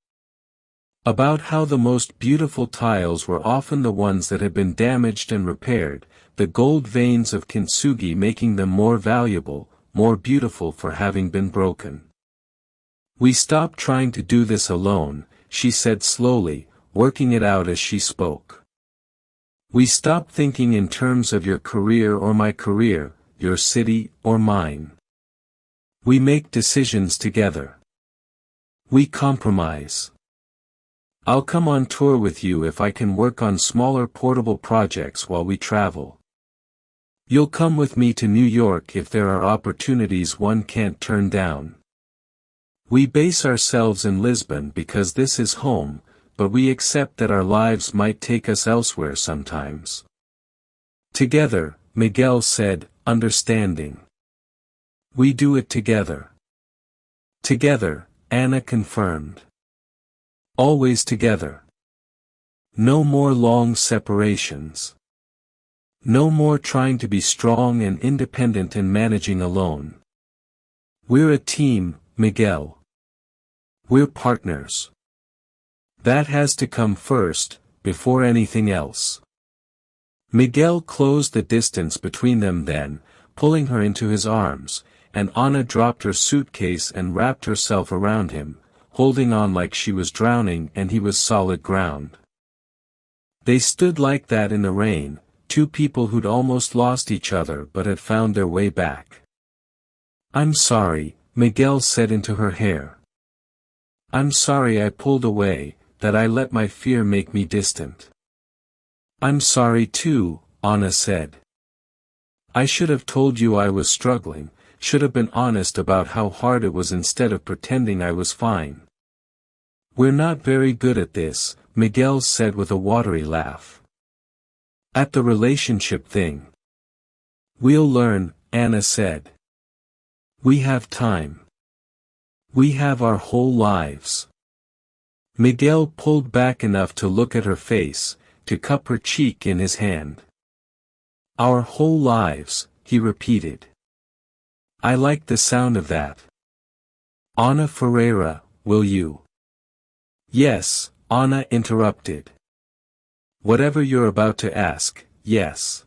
About how the most beautiful tiles were often the ones that had been damaged and repaired, the gold veins of kintsugi making them more valuable, more beautiful for having been broken. We stopped trying to do this alone, she said slowly, working it out as she spoke. We stopped thinking in terms of your career or my career, your city or mine. We make decisions together. We compromise. I'll come on tour with you if I can work on smaller portable projects while we travel. You'll come with me to New York if there are opportunities one can't turn down. We base ourselves in Lisbon because this is home, but we accept that our lives might take us elsewhere sometimes. Together, Miguel said, understanding. We do it together. Together, Anna confirmed. Always together. No more long separations. No more trying to be strong and independent and managing alone. We're a team, Miguel. We're partners. That has to come first, before anything else. Miguel closed the distance between them then, pulling her into his arms, and Anna dropped her suitcase and wrapped herself around him, holding on like she was drowning and he was solid ground. They stood like that in the rain, two people who'd almost lost each other but had found their way back. I'm sorry, Miguel said into her hair. I'm sorry I pulled away, that I let my fear make me distant. I'm sorry too, Anna said. I should have told you I was struggling, should have been honest about how hard it was instead of pretending I was fine. We're not very good at this, Miguel said with a watery laugh. At the relationship thing. We'll learn, Anna said. We have time. We have our whole lives. Miguel pulled back enough to look at her face, to cup her cheek in his hand. Our whole lives, he repeated. I like the sound of that. Ana Ferreira, will you? Yes, Anna interrupted. Whatever you're about to ask, yes.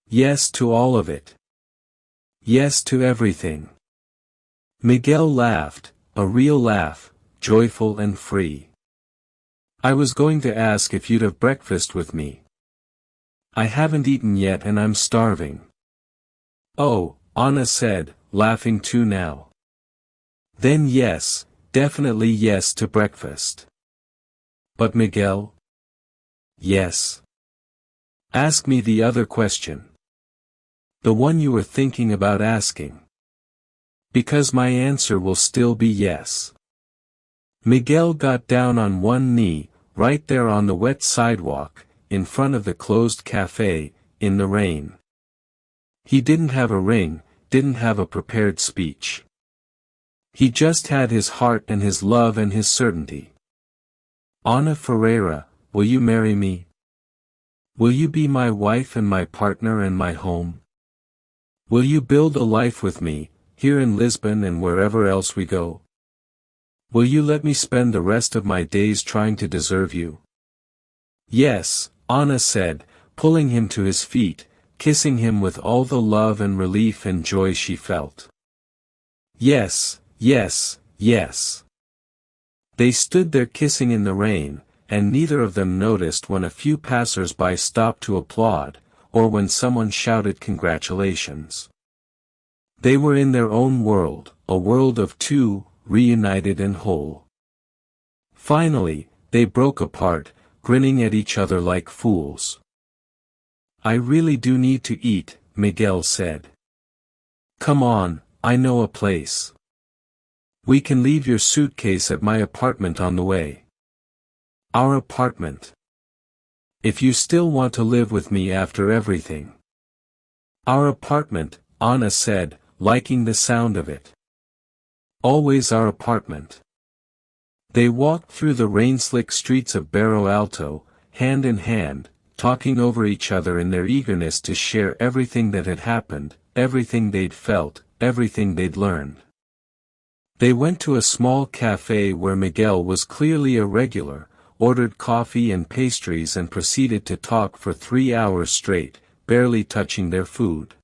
Yes to all of it. Yes to everything. Miguel laughed, a real laugh, joyful and free. I was going to ask if you'd have breakfast with me. I haven't eaten yet and I'm starving. Oh, Anna said, laughing too now. Then yes, definitely yes to breakfast. But Miguel? Yes. Ask me the other question. The one you were thinking about asking. Because my answer will still be yes. Miguel got down on one knee, right there on the wet sidewalk, in front of the closed cafe, in the rain. He didn't have a ring, didn't have a prepared speech. He just had his heart and his love and his certainty. Ana Ferreira, will you marry me? Will you be my wife and my partner and my home? Will you build a life with me, here in Lisbon and wherever else we go? Will you let me spend the rest of my days trying to deserve you? Yes, Anna said, pulling him to his feet, kissing him with all the love and relief and joy she felt. Yes, yes, yes. They stood there kissing in the rain, and neither of them noticed when a few passers-by stopped to applaud, or when someone shouted congratulations. They were in their own world, a world of two, reunited and whole. Finally, they broke apart, grinning at each other like fools. I really do need to eat, Miguel said. Come on, I know a place. We can leave your suitcase at my apartment on the way. Our apartment. If you still want to live with me after everything. Our apartment, Anna said, liking the sound of it. Always our apartment. They walked through the rain-slick streets of Barro Alto, hand in hand, talking over each other in their eagerness to share everything that had happened, everything they'd felt, everything they'd learned. They went to a small cafe where Miguel was clearly a regular, ordered coffee and pastries and proceeded to talk for 3 hours straight, barely touching their food.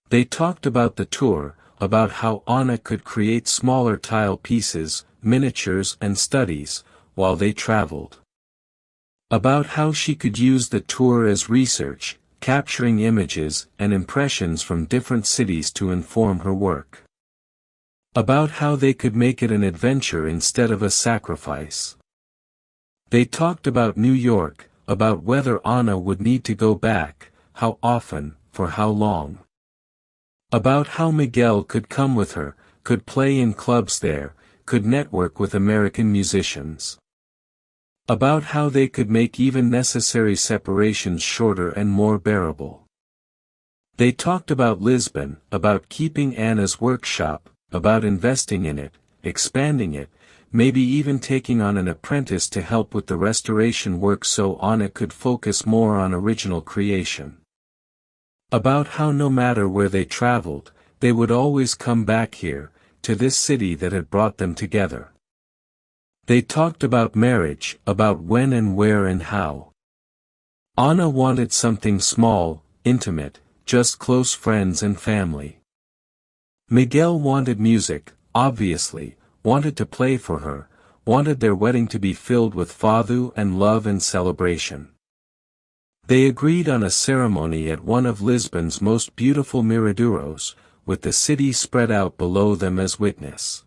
They talked about the tour, about how Anna could create smaller tile pieces, miniatures and studies, while they traveled. About how she could use the tour as research, capturing images and impressions from different cities to inform her work. About how they could make it an adventure instead of a sacrifice. They talked about New York, about whether Anna would need to go back, how often, for how long. About how Miguel could come with her, could play in clubs there, could network with American musicians. About how they could make even necessary separations shorter and more bearable. They talked about Lisbon, about keeping Anna's workshop, about investing in it, expanding it, maybe even taking on an apprentice to help with the restoration work so Anna could focus more on original creation. About how no matter where they traveled, they would always come back here, to this city that had brought them together. They talked about marriage, about when and where and how. Anna wanted something small, intimate, just close friends and family. Miguel wanted music, obviously, wanted to play for her, wanted their wedding to be filled with fado and love and celebration. They agreed on a ceremony at one of Lisbon's most beautiful miraduros, with the city spread out below them as witness.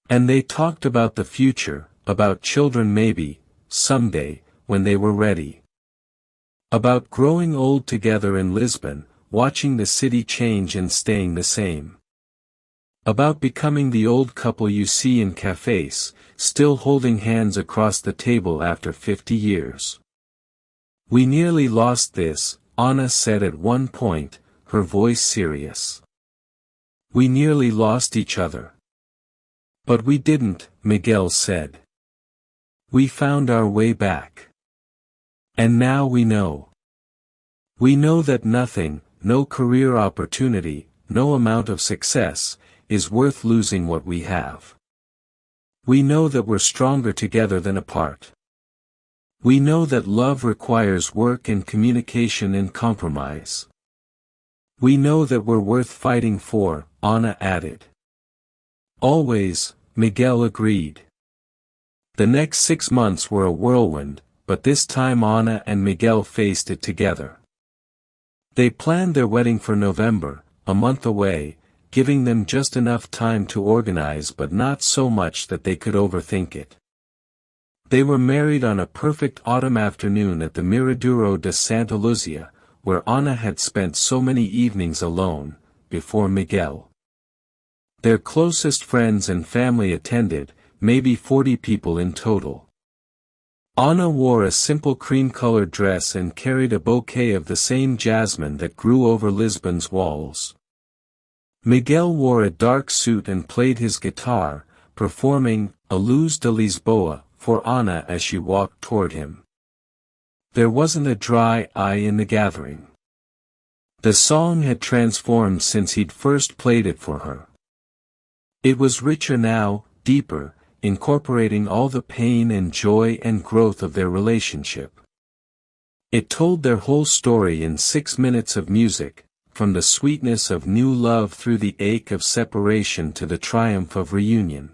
And they talked about the future, about children maybe, someday, when they were ready. About growing old together in Lisbon, watching the city change and staying the same. About becoming the old couple you see in cafes, still holding hands across the table after 50 years. We nearly lost this, Anna said at one point, her voice serious. We nearly lost each other. But we didn't, Miguel said. We found our way back. And now we know. We know that nothing, no career opportunity, no amount of success, is worth losing what we have. We know that we're stronger together than apart. We know that love requires work and communication and compromise. We know that we're worth fighting for, Anna added. Always, Miguel agreed. The next 6 months were a whirlwind, but this time Anna and Miguel faced it together. They planned their wedding for November, a month away, giving them just enough time to organize but not so much that they could overthink it. They were married on a perfect autumn afternoon at the Miraduro de Santa Luzia, where Anna had spent so many evenings alone, before Miguel. Their closest friends and family attended, maybe 40 people in total. Anna wore a simple cream-colored dress and carried a bouquet of the same jasmine that grew over Lisbon's walls. Miguel wore a dark suit and played his guitar, performing A Luz de Lisboa for Anna as she walked toward him. There wasn't a dry eye in the gathering. The song had transformed since he'd first played it for her. It was richer now, deeper, incorporating all the pain and joy and growth of their relationship. It told their whole story in 6 minutes of music, from the sweetness of new love through the ache of separation to the triumph of reunion.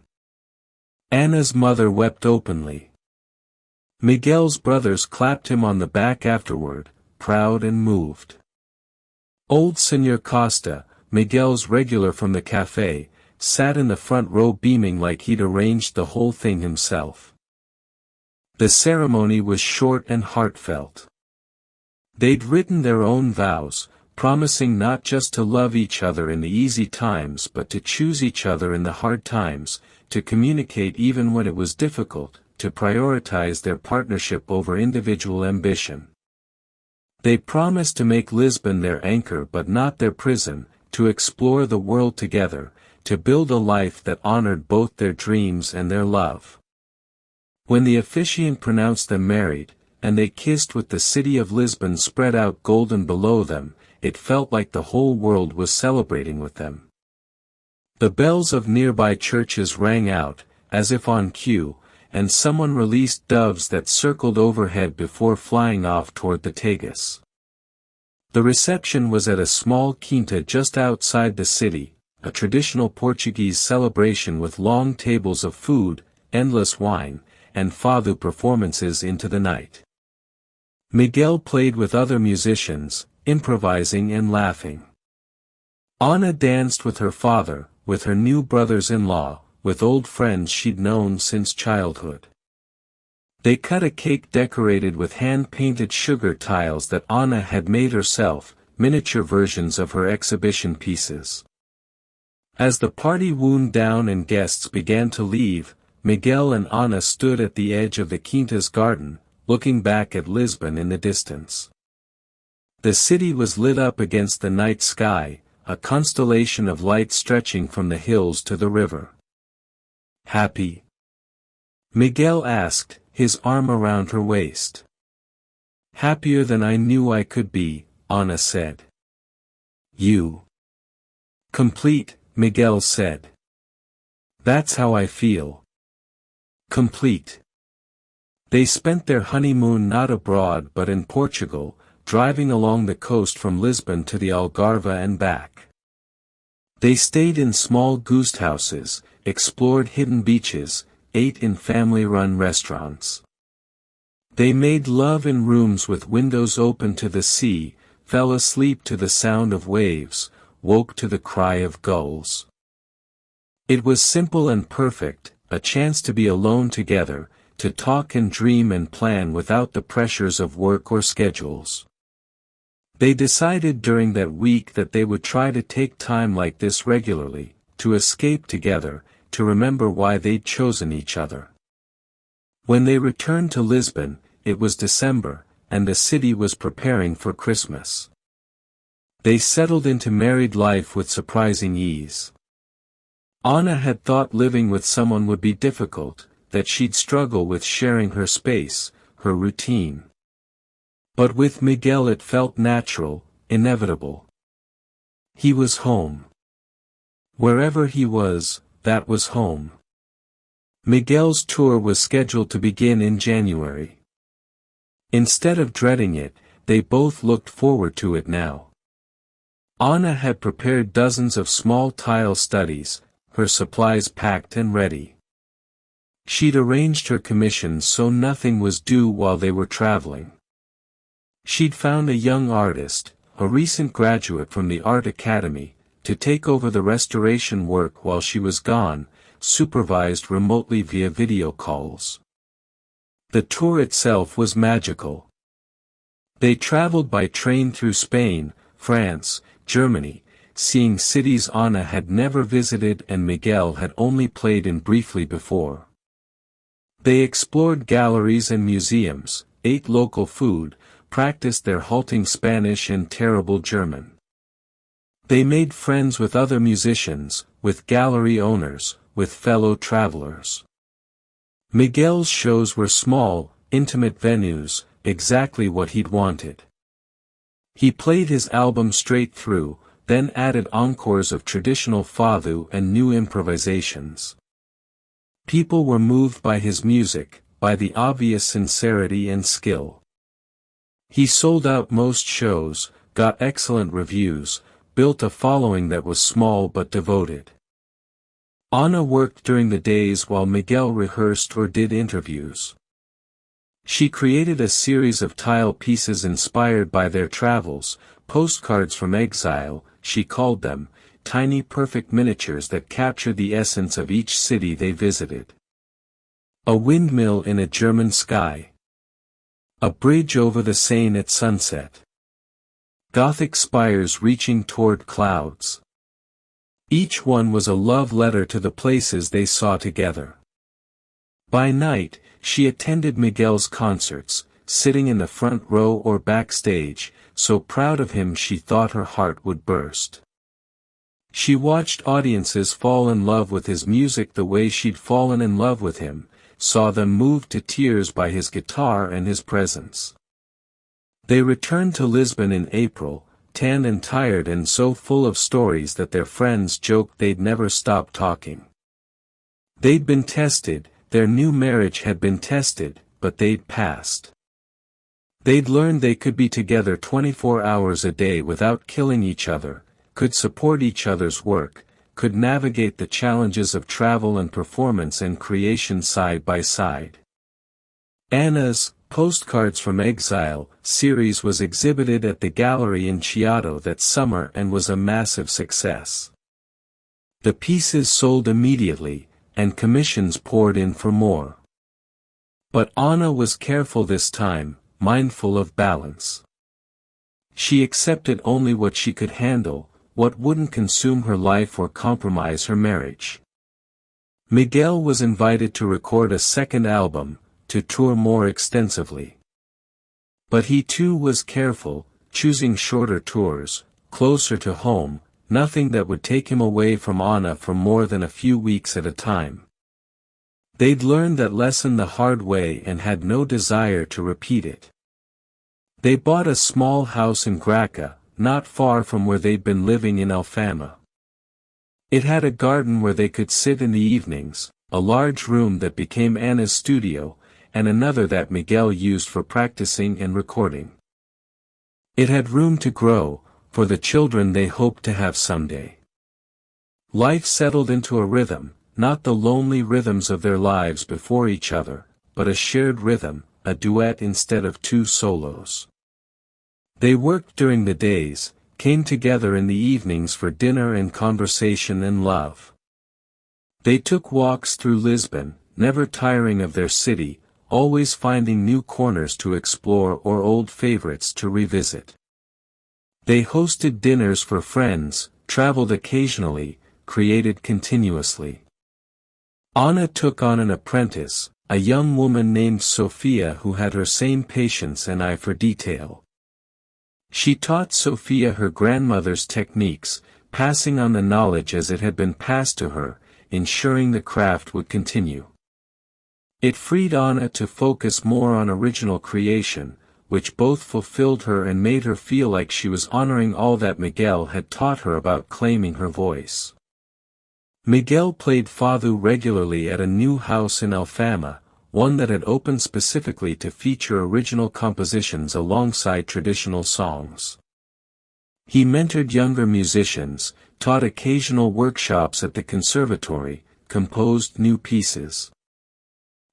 Anna's mother wept openly. Miguel's brothers clapped him on the back afterward, proud and moved. Old Señor Costa, Miguel's regular from the cafe, sat in the front row beaming like he'd arranged the whole thing himself. The ceremony was short and heartfelt. They'd written their own vows, promising not just to love each other in the easy times but to choose each other in the hard times, to communicate even when it was difficult, to prioritize their partnership over individual ambition. They promised to make Lisbon their anchor but not their prison, to explore the world together, to build a life that honored both their dreams and their love. When the officiant pronounced them married, and they kissed with the city of Lisbon spread out golden below them, it felt like the whole world was celebrating with them. The bells of nearby churches rang out, as if on cue, and someone released doves that circled overhead before flying off toward the Tagus. The reception was at a small quinta just outside the city, a traditional Portuguese celebration with long tables of food, endless wine, and fado performances into the night. Miguel played with other musicians, improvising and laughing. Ana danced with her father, with her new brothers-in-law, with old friends she'd known since childhood. They cut a cake decorated with hand-painted sugar tiles that Ana had made herself, miniature versions of her exhibition pieces. As the party wound down and guests began to leave, Miguel and Ana stood at the edge of the quinta's garden, looking back at Lisbon in the distance. The city was lit up against the night sky, a constellation of light stretching from the hills to the river. "Happy?" Miguel asked, his arm around her waist. "Happier than I knew I could be," Ana said. "You?" "Complete," Miguel said. "That's how I feel. Complete." They spent their honeymoon not abroad but in Portugal, driving along the coast from Lisbon to the Algarve and back. They stayed in small guest houses, explored hidden beaches, ate in family-run restaurants. They made love in rooms with windows open to the sea, fell asleep to the sound of waves, woke to the cry of gulls. It was simple and perfect, a chance to be alone together, to talk and dream and plan without the pressures of work or schedules. They decided during that week that they would try to take time like this regularly, to escape together, to remember why they'd chosen each other. When they returned to Lisbon, it was December, and the city was preparing for Christmas. They settled into married life with surprising ease. Ana had thought living with someone would be difficult, that she'd struggle with sharing her space, her routine. But with Miguel it felt natural, inevitable. He was home. Wherever he was, that was home. Miguel's tour was scheduled to begin in January. Instead of dreading it, they both looked forward to it now. Ana had prepared dozens of small tile studies, her supplies packed and ready. She'd arranged her commissions so nothing was due while they were traveling. She'd found a young artist, a recent graduate from the art academy, to take over the restoration work while she was gone, supervised remotely via video calls. The tour itself was magical. They traveled by train through Spain, France, Germany, seeing cities Ana had never visited and Miguel had only played in briefly before. They explored galleries and museums, ate local food, practiced their halting Spanish and terrible German. They made friends with other musicians, with gallery owners, with fellow travelers. Miguel's shows were small, intimate venues, exactly what he'd wanted. He played his album straight through, then added encores of traditional fado and new improvisations. People were moved by his music, by the obvious sincerity and skill. He sold out most shows, got excellent reviews, built a following that was small but devoted. Ana worked during the days while Miguel rehearsed or did interviews. She created a series of tile pieces inspired by their travels, postcards from exile, she called them, tiny perfect miniatures that captured the essence of each city they visited. A windmill in a German sky. A bridge over the Seine at sunset. Gothic spires reaching toward clouds. Each one was a love letter to the places they saw together. By night, she attended Miguel's concerts, sitting in the front row or backstage, so proud of him she thought her heart would burst. She watched audiences fall in love with his music the way she'd fallen in love with him, saw them moved to tears by his guitar and his presence. They returned to Lisbon in April, tanned and tired and so full of stories that their friends joked they'd never stop talking. They'd been tested, their new marriage had been tested, but they'd passed. They'd learned they could be together 24 hours a day without killing each other, could support each other's work, could navigate the challenges of travel and performance and creation side by side. Anna's Postcards from Exile series was exhibited at the gallery in Chiado that summer and was a massive success. The pieces sold immediately, and commissions poured in for more. But Anna was careful this time, mindful of balance. She accepted only what she could handle, what wouldn't consume her life or compromise her marriage. Miguel was invited to record a second album, to tour more extensively. But he too was careful, choosing shorter tours, closer to home, nothing that would take him away from Anna for more than a few weeks at a time. They'd learned that lesson the hard way and had no desire to repeat it. They bought a small house in Graca, not far from where they'd been living in Alfama. It had a garden where they could sit in the evenings, a large room that became Anna's studio, and another that Miguel used for practicing and recording. It had room to grow, for the children they hoped to have someday. Life settled into a rhythm, not the lonely rhythms of their lives before each other, but a shared rhythm, a duet instead of two solos. They worked during the days, came together in the evenings for dinner and conversation and love. They took walks through Lisbon, never tiring of their city, always finding new corners to explore or old favorites to revisit. They hosted dinners for friends, traveled occasionally, created continuously. Anna took on an apprentice, a young woman named Sophia who had her same patience and eye for detail. She taught Sophia her grandmother's techniques, passing on the knowledge as it had been passed to her, ensuring the craft would continue. It freed Anna to focus more on original creation, which both fulfilled her and made her feel like she was honoring all that Miguel had taught her about claiming her voice. Miguel played fado regularly at a new house in Alfama, one that had opened specifically to feature original compositions alongside traditional songs. He mentored younger musicians, taught occasional workshops at the conservatory, composed new pieces.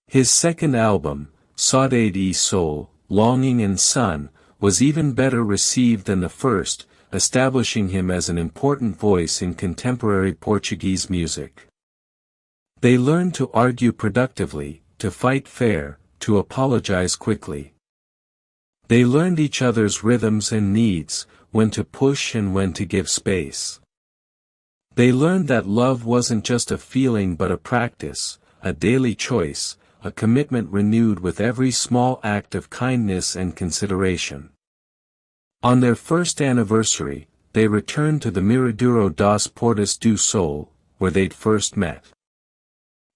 His second album, Saudade Soul, Longing and Sun, was even better received than the first, establishing him as an important voice in contemporary Portuguese music. They learned to argue productively, to fight fair, to apologize quickly. They learned each other's rhythms and needs, when to push and when to give space. They learned that love wasn't just a feeling but a practice, a daily choice, a commitment renewed with every small act of kindness and consideration. On their first anniversary, they returned to the Miraduro das Portas do Sol, where they'd first met.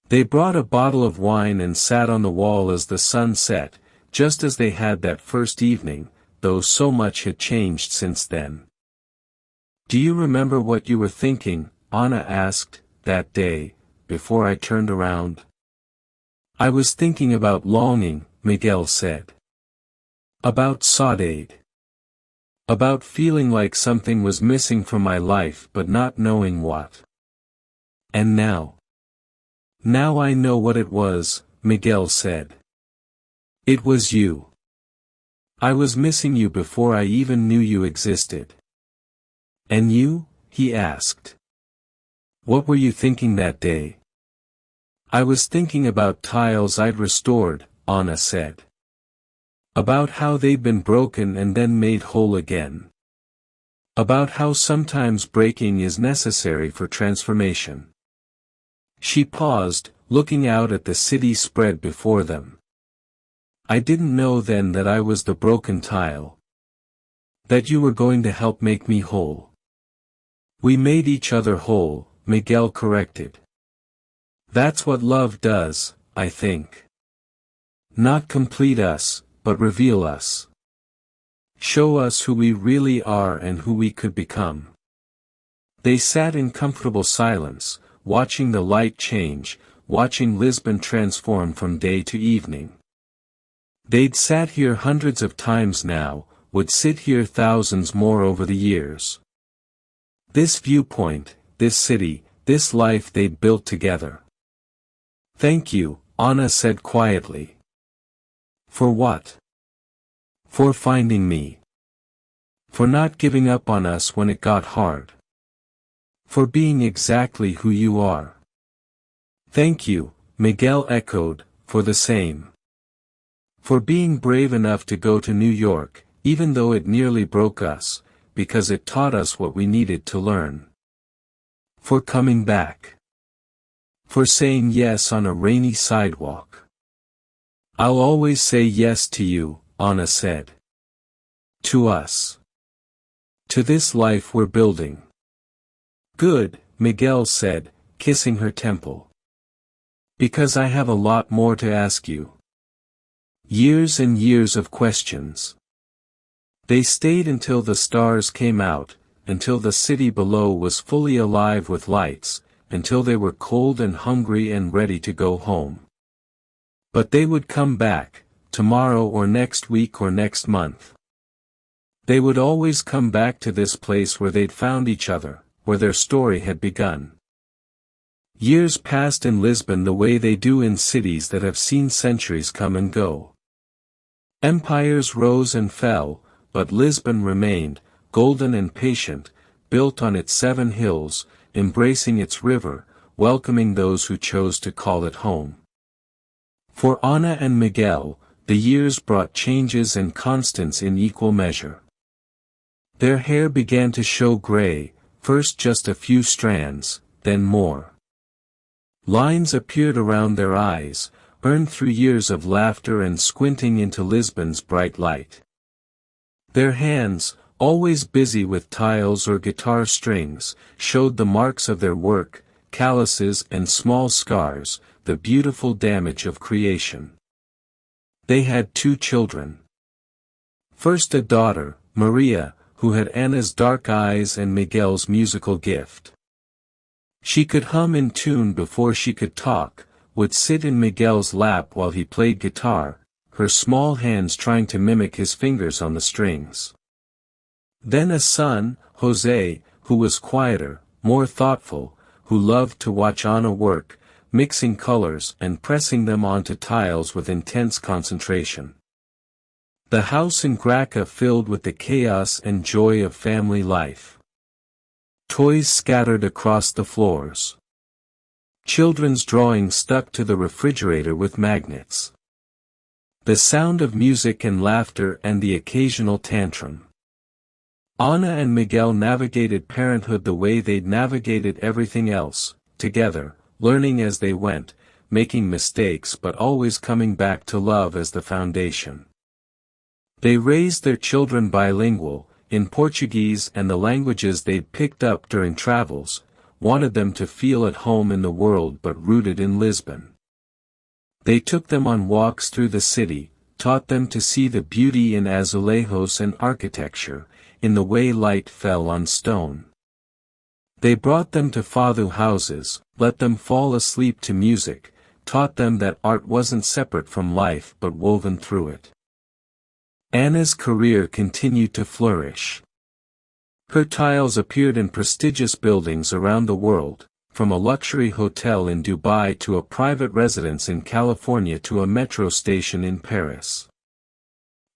They brought a bottle of wine and sat on the wall as the sun set, just as they had that first evening, though so much had changed since then. "Do you remember what you were thinking?" Anna asked, that day, before I turned around. "I was thinking about longing," Miguel said. "About Saudade. About feeling like something was missing from my life but not knowing what. And now. Now I know what it was," Miguel said. "It was you. I was missing you before I even knew you existed." "And you?" he asked. "What were you thinking that day?" "I was thinking about tiles I'd restored," Anna said. "About how they'd been broken and then made whole again. About how sometimes breaking is necessary for transformation." She paused, looking out at the city spread before them. "I didn't know then that I was the broken tile. That you were going to help make me whole. We made each other whole, Miguel corrected. That's what love does, I think. Not complete us, but reveal us. Show us who we really are and who we could become. They sat in comfortable silence, watching the light change, watching Lisbon transform from day to evening. They'd sat here hundreds of times now, would sit here thousands more over the years. This viewpoint, this city, this life they'd built together. Thank you, Anna said quietly. For what? For finding me. For not giving up on us when it got hard. For being exactly who you are. Thank you, Miguel echoed, for the same. For being brave enough to go to New York, even though it nearly broke us, because it taught us what we needed to learn. For coming back. For saying yes on a rainy sidewalk. I'll always say yes to you, Anna said. To us. To this life we're building. Good, Miguel said, kissing her temple. Because I have a lot more to ask you. Years and years of questions. They stayed until the stars came out, until the city below was fully alive with lights, until they were cold and hungry and ready to go home. But they would come back, tomorrow or next week or next month. They would always come back to this place where they'd found each other, where their story had begun. Years passed in Lisbon the way they do in cities that have seen centuries come and go. Empires rose and fell, but Lisbon remained, golden and patient, built on its 7 hills, embracing its river, welcoming those who chose to call it home. For Anna and Miguel, the years brought changes and constants in equal measure. Their hair began to show gray, first just a few strands, then more. Lines appeared around their eyes, earned through years of laughter and squinting into Lisbon's bright light. Their hands, always busy with tiles or guitar strings, showed the marks of their work, calluses and small scars, the beautiful damage of creation. They had 2 children. First a daughter, Maria, who had Anna's dark eyes and Miguel's musical gift. She could hum in tune before she could talk, would sit in Miguel's lap while he played guitar, her small hands trying to mimic his fingers on the strings. Then a son, Jose, who was quieter, more thoughtful, who loved to watch Anna work, mixing colors and pressing them onto tiles with intense concentration. The house in Graca filled with the chaos and joy of family life. Toys scattered across the floors. Children's drawings stuck to the refrigerator with magnets. The sound of music and laughter and the occasional tantrum. Anna and Miguel navigated parenthood the way they'd navigated everything else, together, learning as they went, making mistakes but always coming back to love as the foundation. They raised their children bilingual, in Portuguese and the languages they'd picked up during travels, wanted them to feel at home in the world but rooted in Lisbon. They took them on walks through the city, taught them to see the beauty in azulejos and architecture, in the way light fell on stone. They brought them to fado houses, let them fall asleep to music, taught them that art wasn't separate from life but woven through it. Anna's career continued to flourish. Her tiles appeared in prestigious buildings around the world, from a luxury hotel in Dubai to a private residence in California to a metro station in Paris.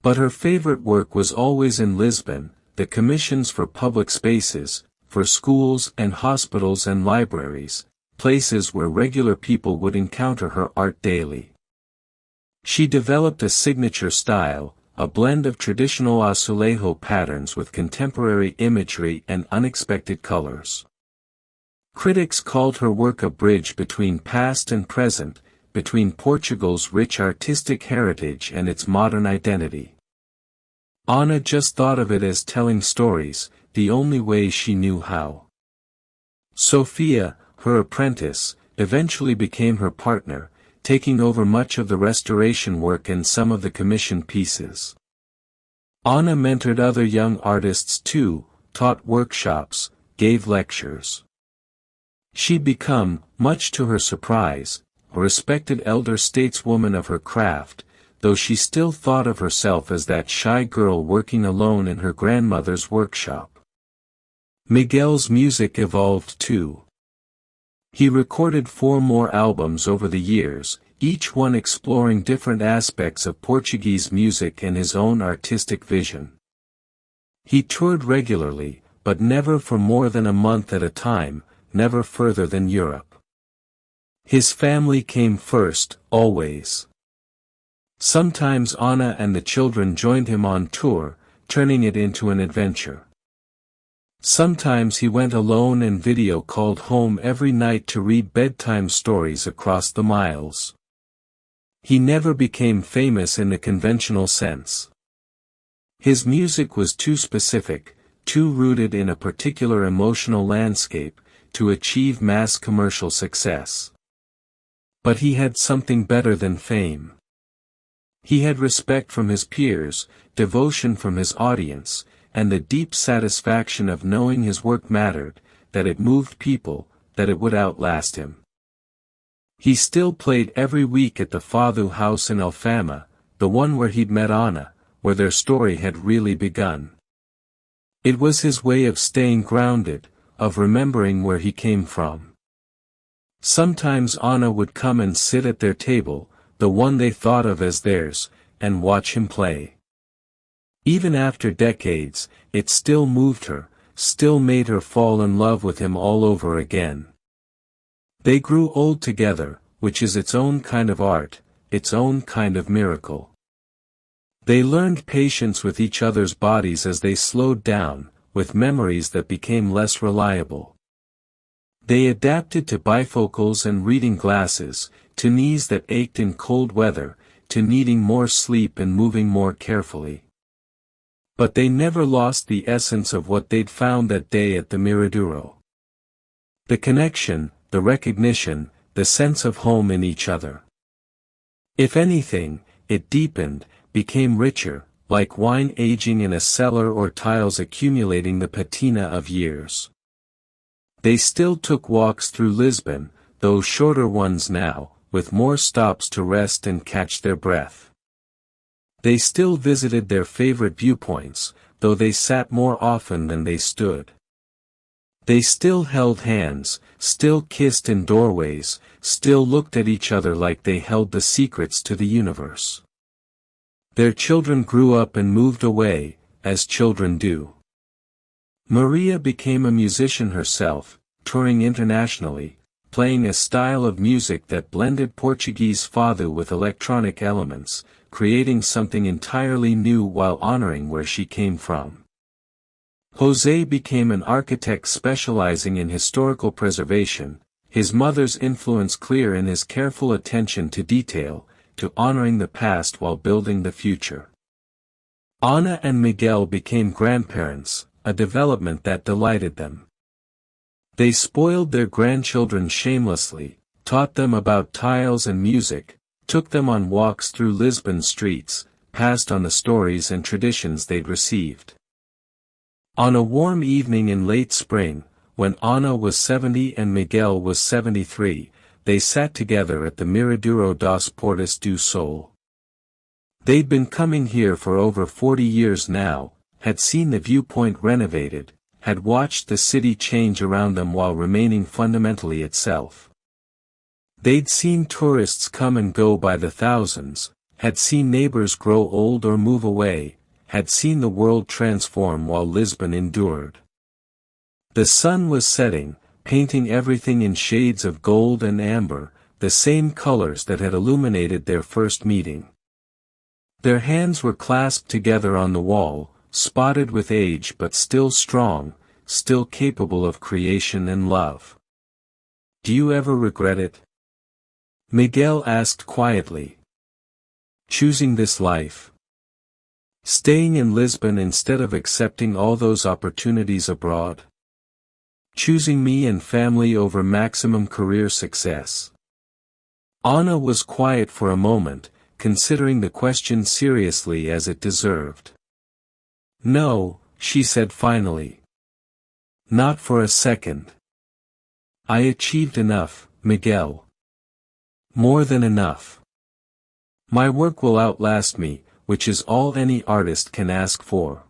But her favorite work was always in Lisbon, the commissions for public spaces, for schools and hospitals and libraries, places where regular people would encounter her art daily. She developed a signature style, a blend of traditional azulejo patterns with contemporary imagery and unexpected colors. Critics called her work a bridge between past and present, between Portugal's rich artistic heritage and its modern identity. Anna just thought of it as telling stories, the only way she knew how. Sophia, her apprentice, eventually became her partner, taking over much of the restoration work and some of the commissioned pieces. Anna mentored other young artists too, taught workshops, gave lectures. She'd become, much to her surprise, a respected elder stateswoman of her craft, though she still thought of herself as that shy girl working alone in her grandmother's workshop. Miguel's music evolved too. He recorded 4 more albums over the years, each one exploring different aspects of Portuguese music and his own artistic vision. He toured regularly, but never for more than a month at a time, never further than Europe. His family came first, always. Sometimes Anna and the children joined him on tour, turning it into an adventure. Sometimes he went alone and video called home every night to read bedtime stories across the miles. He never became famous in the conventional sense. His music was too specific, too rooted in a particular emotional landscape, to achieve mass commercial success. But he had something better than fame. He had respect from his peers, devotion from his audience, and the deep satisfaction of knowing his work mattered, that it moved people, that it would outlast him. He still played every week at the fado house in Alfama, the one where he'd met Anna, where their story had really begun. It was his way of staying grounded, of remembering where he came from. Sometimes Anna would come and sit at their table, the one they thought of as theirs, and watch him play. Even after decades, it still moved her, still made her fall in love with him all over again. They grew old together, which is its own kind of art, its own kind of miracle. They learned patience with each other's bodies as they slowed down, with memories that became less reliable. They adapted to bifocals and reading glasses, to knees that ached in cold weather, to needing more sleep and moving more carefully. But they never lost the essence of what they'd found that day at the Miraduro. The connection, the recognition, the sense of home in each other. If anything, it deepened, became richer, like wine aging in a cellar or tiles accumulating the patina of years. They still took walks through Lisbon, though shorter ones now, with more stops to rest and catch their breath. They still visited their favorite viewpoints, though they sat more often than they stood. They still held hands, still kissed in doorways, still looked at each other like they held the secrets to the universe. Their children grew up and moved away, as children do. Maria became a musician herself, touring internationally, playing a style of music that blended Portuguese fado with electronic elements, creating something entirely new while honoring where she came from. José became an architect specializing in historical preservation, his mother's influence clear in his careful attention to detail, to honoring the past while building the future. Ana and Miguel became grandparents, a development that delighted them. They spoiled their grandchildren shamelessly, taught them about tiles and music, took them on walks through Lisbon streets, passed on the stories and traditions they'd received. On a warm evening in late spring, when Ana was 70 and Miguel was 73, they sat together at the Miraduro das Portas do Sol. They'd been coming here for over 40 years now, had seen the viewpoint renovated, had watched the city change around them while remaining fundamentally itself. They'd seen tourists come and go by the thousands, had seen neighbors grow old or move away, had seen the world transform while Lisbon endured. The sun was setting, painting everything in shades of gold and amber, the same colors that had illuminated their first meeting. Their hands were clasped together on the wall, spotted with age but still strong, still capable of creation and love. "Do you ever regret it?" Miguel asked quietly. "Choosing this life? Staying in Lisbon instead of accepting all those opportunities abroad?" choosing me and family over maximum career success. Anna was quiet for a moment, considering the question seriously as it deserved. No, she said finally. Not for a second. I achieved enough, Miguel. More than enough. My work will outlast me, which is all any artist can ask for.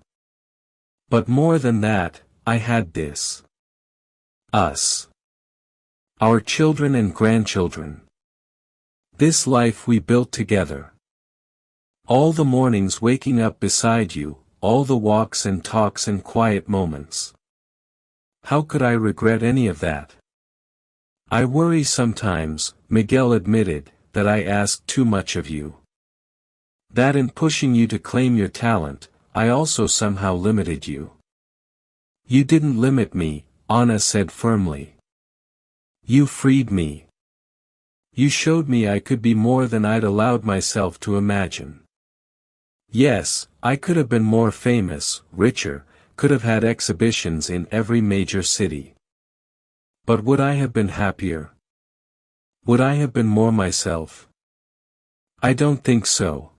But more than that, I had this. Us. Our children and grandchildren. This life we built together. All the mornings waking up beside you, all the walks and talks and quiet moments. How could I regret any of that? I worry sometimes, Miguel admitted, that I asked too much of you. That in pushing you to claim your talent, I also somehow limited you. You didn't limit me, Anna said firmly. You freed me. You showed me I could be more than I'd allowed myself to imagine. Yes, I could have been more famous, richer, could have had exhibitions in every major city. But would I have been happier? Would I have been more myself? I don't think so.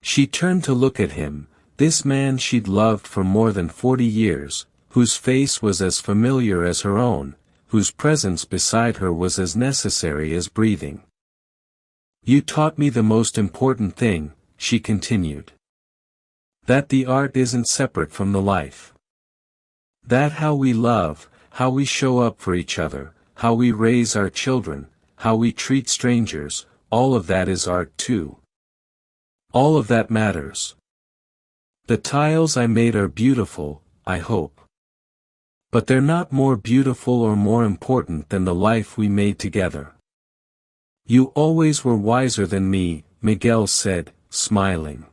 She turned to look at him, this man she'd loved for more than 40 years, whose face was as familiar as her own, whose presence beside her was as necessary as breathing. You taught me the most important thing, she continued. That the art isn't separate from the life. That how we love, how we show up for each other, how we raise our children, how we treat strangers, all of that is art too. All of that matters. The tiles I made are beautiful, I hope. But they're not more beautiful or more important than the life we made together. You always were wiser than me, Miguel said, smiling.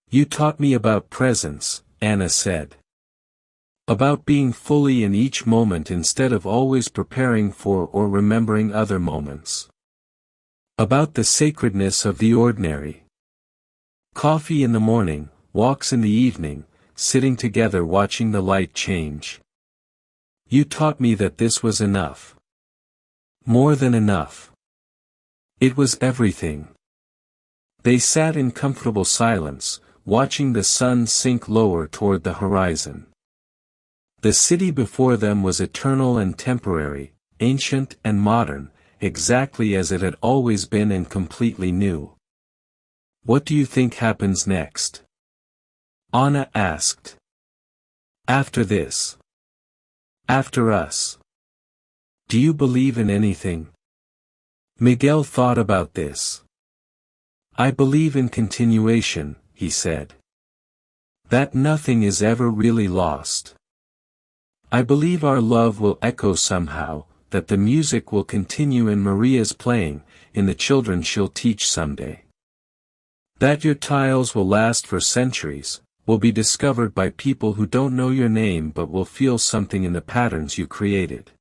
You taught me about presence, Anna said. About being fully in each moment instead of always preparing for or remembering other moments. About the sacredness of the ordinary. Coffee in the morning, walks in the evening, sitting together watching the light change. You taught me that this was enough. More than enough. It was everything. They sat in comfortable silence, watching the sun sink lower toward the horizon. The city before them was eternal and temporary, ancient and modern, exactly as it had always been and completely new. What do you think happens next? Anna asked. After this. After us. Do you believe in anything? Miguel thought about this. I believe in continuation, he said. That nothing is ever really lost. I believe our love will echo somehow, that the music will continue in Maria's playing, in the children she'll teach someday. That your tiles will last for centuries, will be discovered by people who don't know your name but will feel something in the patterns you created.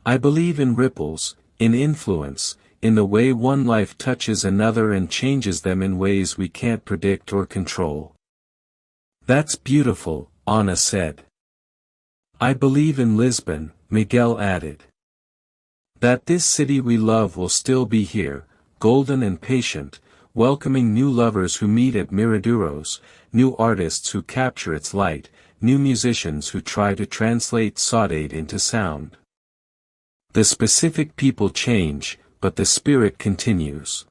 I believe in ripples, in influence, in the way one life touches another and changes them in ways we can't predict or control. That's beautiful, Anna said. I believe in Lisbon, Miguel added. That this city we love will still be here, golden and patient, welcoming new lovers who meet at Miraduros, new artists who capture its light, new musicians who try to translate Saudade into sound. The specific people change, but the spirit continues.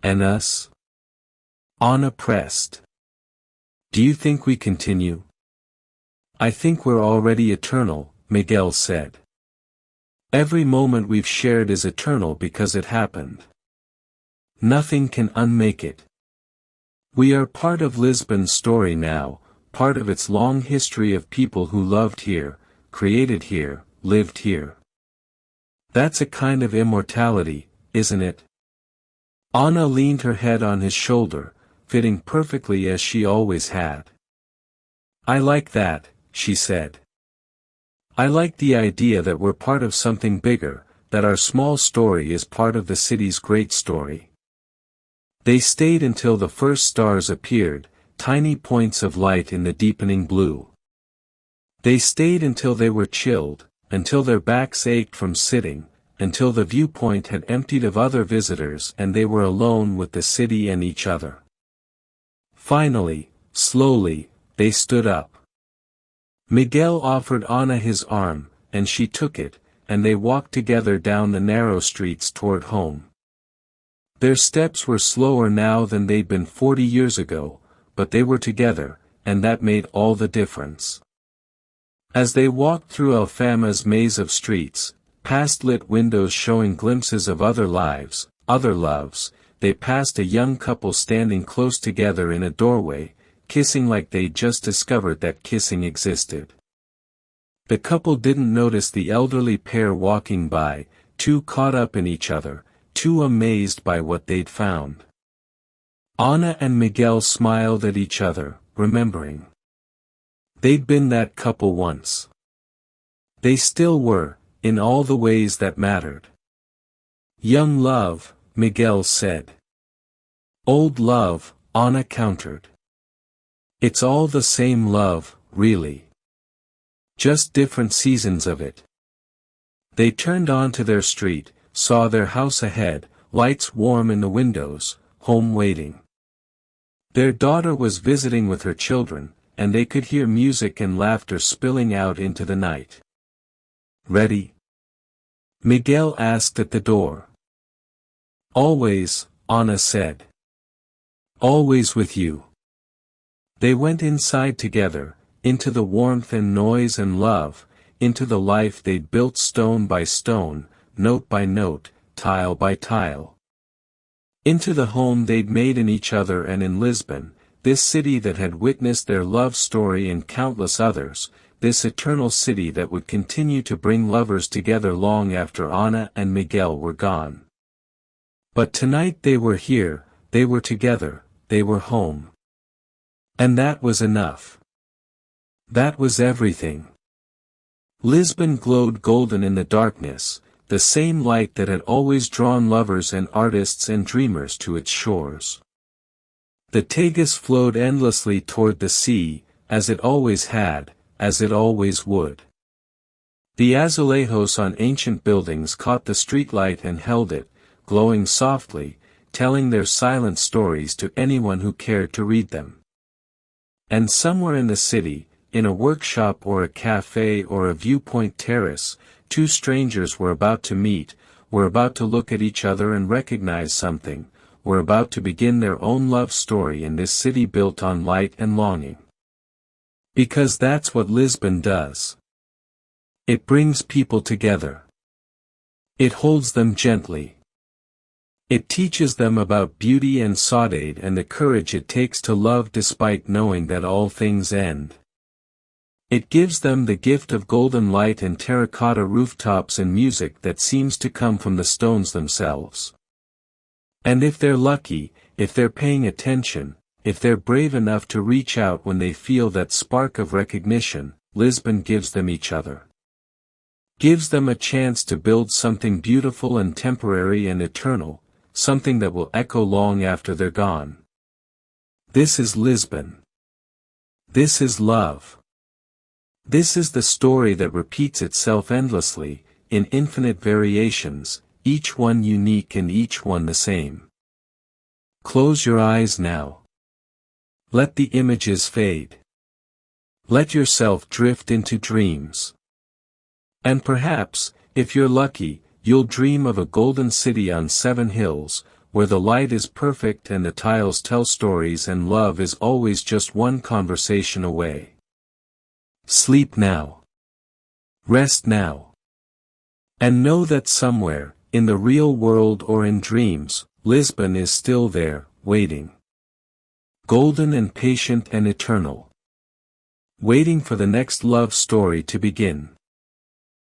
And us? Anna pressed. Do you think we continue? I think we're already eternal, Miguel said. Every moment we've shared is eternal because it happened. Nothing can unmake it. We are part of Lisbon's story now, part of its long history of people who loved here, created here, lived here. That's a kind of immortality, isn't it? Anna leaned her head on his shoulder, fitting perfectly as she always had. I like that, she said. I like the idea that we're part of something bigger, that our small story is part of the city's great story. They stayed until the first stars appeared, tiny points of light in the deepening blue. They stayed until they were chilled, until their backs ached from sitting, until the viewpoint had emptied of other visitors and they were alone with the city and each other. Finally, slowly, they stood up. Miguel offered Ana his arm, and she took it, and they walked together down the narrow streets toward home. Their steps were slower now than they'd been 40 years ago, but they were together, and that made all the difference. As they walked through Alfama's maze of streets, past lit windows showing glimpses of other lives, other loves, they passed a young couple standing close together in a doorway, kissing like they'd just discovered that kissing existed. The couple didn't notice the elderly pair walking by, too caught up in each other, too amazed by what they'd found. Ana and Miguel smiled at each other, remembering. They'd been that couple once. They still were, in all the ways that mattered. Young love, Miguel said. Old love, Ana countered. It's all the same love, really. Just different seasons of it. They turned onto their street, saw their house ahead, lights warm in the windows, home waiting. Their daughter was visiting with her children, and they could hear music and laughter spilling out into the night. Ready? Miguel asked at the door. Always, Ana said. Always with you. They went inside together, into the warmth and noise and love, into the life they'd built stone by stone, note by note, tile by tile. Into the home they'd made in each other and in Lisbon, this city that had witnessed their love story and countless others, this eternal city that would continue to bring lovers together long after Ana and Miguel were gone. But tonight they were here, they were together, they were home. And that was enough. That was everything. Lisbon glowed golden in the darkness, the same light that had always drawn lovers and artists and dreamers to its shores. The Tagus flowed endlessly toward the sea, as it always had, as it always would. The azulejos on ancient buildings caught the streetlight and held it, glowing softly, telling their silent stories to anyone who cared to read them. And somewhere in the city, in a workshop or a cafe or a viewpoint terrace, two strangers were about to meet, were about to look at each other and recognize something, were about to begin their own love story in this city built on light and longing. Because that's what Lisbon does. It brings people together. It holds them gently. It teaches them about beauty and Saudade and the courage it takes to love despite knowing that all things end. It gives them the gift of golden light and terracotta rooftops and music that seems to come from the stones themselves. And if they're lucky, if they're paying attention, if they're brave enough to reach out when they feel that spark of recognition, Lisbon gives them each other. Gives them a chance to build something beautiful and temporary and eternal, something that will echo long after they're gone. This is Lisbon. This is love. This is the story that repeats itself endlessly, in infinite variations, each one unique and each one the same. Close your eyes now. Let the images fade. Let yourself drift into dreams. And perhaps, if you're lucky, you'll dream of a golden city on 7 hills, where the light is perfect and the tiles tell stories and love is always just one conversation away. Sleep now. Rest now. And know that somewhere, in the real world or in dreams, Lisbon is still there, waiting. Golden and patient and eternal. Waiting for the next love story to begin.